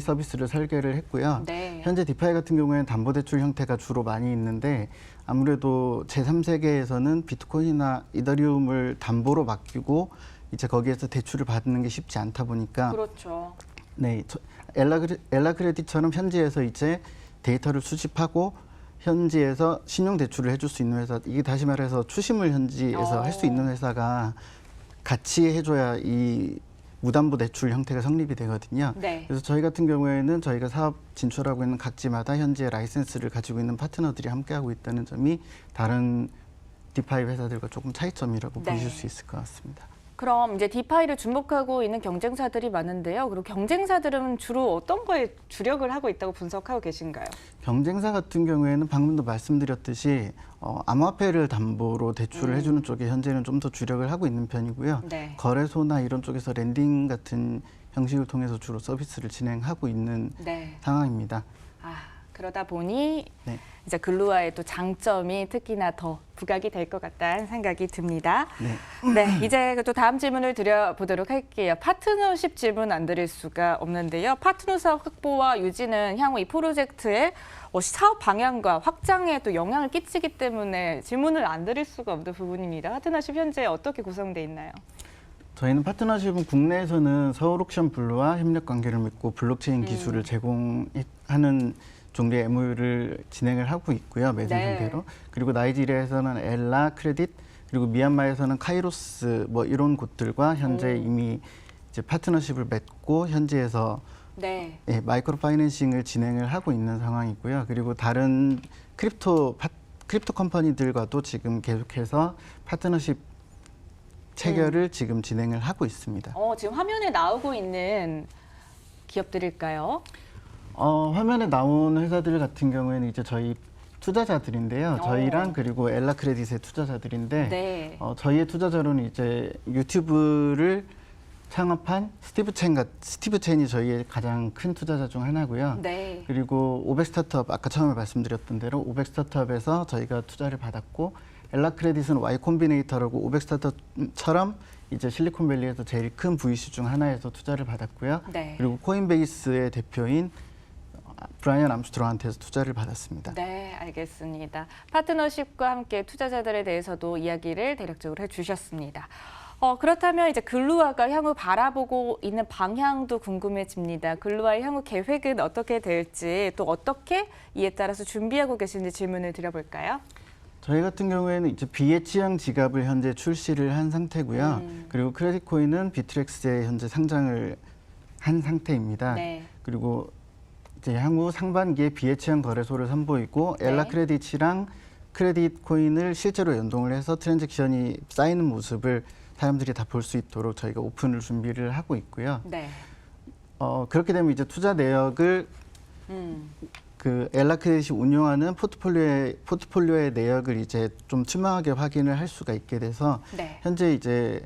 서비스를 설계를 했고요. 네. 현재 디파이 같은 경우에는 담보대출 형태가 주로 많이 있는데 아무래도 제3세계에서는 비트코인이나 이더리움을 담보로 맡기고 이제 거기에서 대출을 받는 게 쉽지 않다 보니까 그렇죠. 네, 엘라크레딧처럼 현지에서 이제 데이터를 수집하고 현지에서 신용대출을 해줄 수 있는 회사, 이게 다시 말해서 추심을 현지에서 할 수 있는 회사가 같이 해줘야 이 무담보 대출 형태가 성립이 되거든요. 네. 그래서 저희 같은 경우에는 저희가 사업 진출하고 있는 각지마다 현재 라이센스를 가지고 있는 파트너들이 함께하고 있다는 점이 다른 디파이 회사들과 조금 차이점이라고 네. 보실 수 있을 것 같습니다. 그럼 이제 디파이를 주목하고 있는 경쟁사들이 많은데요. 그리고 경쟁사들은 주로 어떤 거에 주력을 하고 있다고 분석하고 계신가요? 경쟁사 같은 경우에는 방금도 말씀드렸듯이 암호화폐를 담보로 대출을 해주는 쪽에 현재는 좀 더 주력을 하고 있는 편이고요. 네. 거래소나 이런 쪽에서 랜딩 같은 형식을 통해서 주로 서비스를 진행하고 있는 네. 상황입니다. 그러다 보니 네. 이제 글루아의 또 장점이 특히나 더 부각이 될 것 같다는 생각이 듭니다. 네. 네, 이제 또 다음 질문을 드려보도록 할게요. 파트너십 질문 안 드릴 수가 없는데요. 파트너 사업 확보와 유지는 향후 이 프로젝트의 사업 방향과 확장에 또 영향을 끼치기 때문에 질문을 안 드릴 수가 없는 부분입니다. 파트너십 현재 어떻게 구성돼 있나요? 저희는 파트너십은 국내에서는 서울옥션 블루와 협력 관계를 맺고 블록체인 기술을 제공하는 종류의 MOU를 진행을 하고 있고요. 매진 네. 상태로. 그리고 나이지리아에서는 엘라, 크레딧, 그리고 미얀마에서는 카이로스 뭐 이런 곳들과 현재 이미 이제 파트너십을 맺고 현지에서 네. 예, 마이크로 파이낸싱을 진행을 하고 있는 상황이고요. 그리고 다른 크립토 컴퍼니들과도 지금 계속해서 파트너십 체결을 지금 진행을 하고 있습니다. 지금 화면에 나오고 있는 기업들일까요? 화면에 나온 회사들 같은 경우에는 이제 저희 투자자들인데요. 저희랑 그리고 엘라 크레딧의 투자자들인데 네. 저희의 투자자로는 이제 유튜브를 창업한 스티브 첸이 저희의 가장 큰 투자자 중 하나고요. 네. 그리고 500 스타트업 아까 처음에 말씀드렸던 대로 500 스타트업에서 저희가 투자를 받았고 엘라 크레딧은 Y 콤비네이터라고 500 스타트업처럼 이제 실리콘밸리에서 제일 큰 VC 중 하나에서 투자를 받았고요. 네. 그리고 코인베이스의 대표인 브라이언 암스트롱한테서 투자를 받았습니다. 네, 알겠습니다. 파트너십과 함께 투자자들에 대해서도 이야기를 대략적으로 해주셨습니다. 그렇다면 이제 글루아가 향후 바라보고 있는 방향도 궁금해집니다. 글루아의 향후 계획은 어떻게 될지 또 어떻게 이에 따라서 준비하고 계신지 질문을 드려볼까요? 저희 같은 경우에는 이제 비에치형 지갑을 현재 출시를 한 상태고요. 그리고 크레딧 코인은 비트렉스에 현재 상장을 한 상태입니다. 네. 그리고 이제 향후 상반기에 비에치형 거래소를 선보이고 엘라 네. 크레딧이랑 크레딧 코인을 실제로 연동을 해서 트랜잭션이 쌓이는 모습을 사람들이 다 볼 수 있도록 저희가 오픈을 준비를 하고 있고요. 네. 그렇게 되면 이제 투자 내역을 그 엘라 크레딧이 운용하는 포트폴리오의 내역을 이제 좀 투명하게 확인을 할 수가 있게 돼서 네. 현재 이제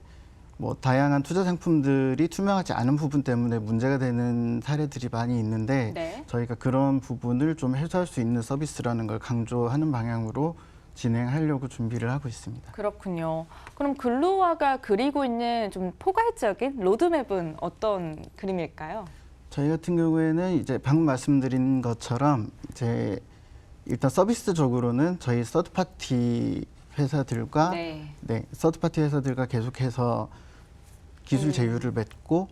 뭐 다양한 투자 상품들이 투명하지 않은 부분 때문에 문제가 되는 사례들이 많이 있는데 네. 저희가 그런 부분을 좀 해소할 수 있는 서비스라는 걸 강조하는 방향으로 진행하려고 준비를 하고 있습니다. 그렇군요. 그럼 글루아가 그리고 있는 좀 포괄적인 로드맵은 어떤 그림일까요? 저희 같은 경우에는 이제 방금 말씀드린 것처럼 이제 일단 서비스적으로는 저희 서드파티 회사들과 네. 서드파티 회사들과 계속해서 기술 제휴를 맺고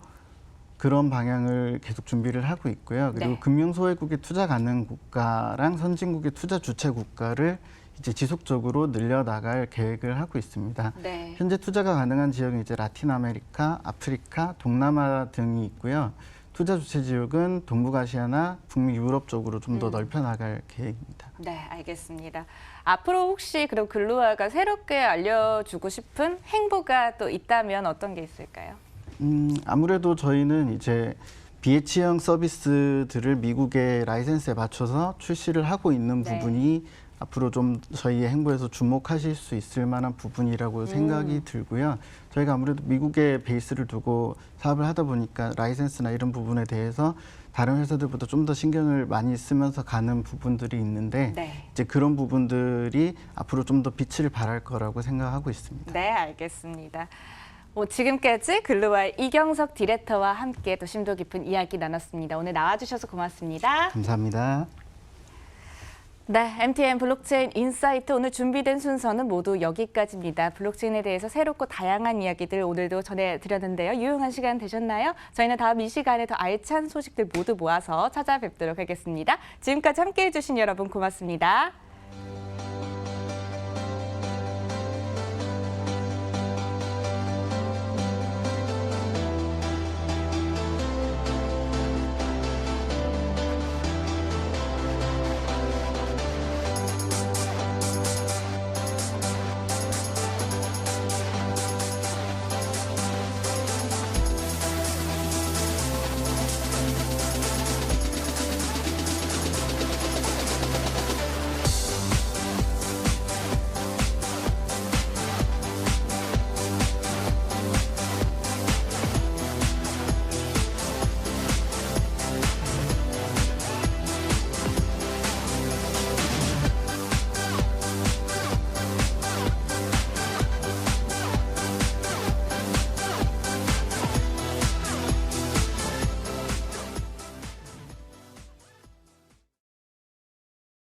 그런 방향을 계속 준비를 하고 있고요. 그리고 네. 금융소외국의 투자 가능 국가랑 선진국의 투자 주체 국가를 이제 지속적으로 늘려나갈 계획을 하고 있습니다. 네. 현재 투자가 가능한 지역은 이제 라틴 아메리카, 아프리카, 동남아 등이 있고요. 투자 주체 지역은 동북아시아나 북미 유럽 쪽으로 좀 더 넓혀 나갈 계획입니다. 네, 알겠습니다. 앞으로 혹시 그럼 글루아가 새롭게 알려주고 싶은 행보가 또 있다면 어떤 게 있을까요? 아무래도 저희는 이제 비에치형 서비스들을 미국의 라이센스에 맞춰서 출시를 하고 있는 네. 부분이 앞으로 좀 저희의 행보에서 주목하실 수 있을 만한 부분이라고 생각이 들고요. 저희가 아무래도 미국에 베이스를 두고 사업을 하다 보니까 라이센스나 이런 부분에 대해서 다른 회사들보다 좀 더 신경을 많이 쓰면서 가는 부분들이 있는데 네. 이제 그런 부분들이 앞으로 좀 더 빛을 발할 거라고 생각하고 있습니다. 네, 알겠습니다. 지금까지 글루아의 이경석 디렉터와 함께 또 심도 깊은 이야기 나눴습니다. 오늘 나와주셔서 고맙습니다. 감사합니다. 네, MTN 블록체인 인사이트 오늘 준비된 순서는 모두 여기까지입니다. 블록체인에 대해서 새롭고 다양한 이야기들 오늘도 전해드렸는데요. 유용한 시간 되셨나요? 저희는 다음 이 시간에 더 알찬 소식들 모두 모아서 찾아뵙도록 하겠습니다. 지금까지 함께해 주신 여러분 고맙습니다.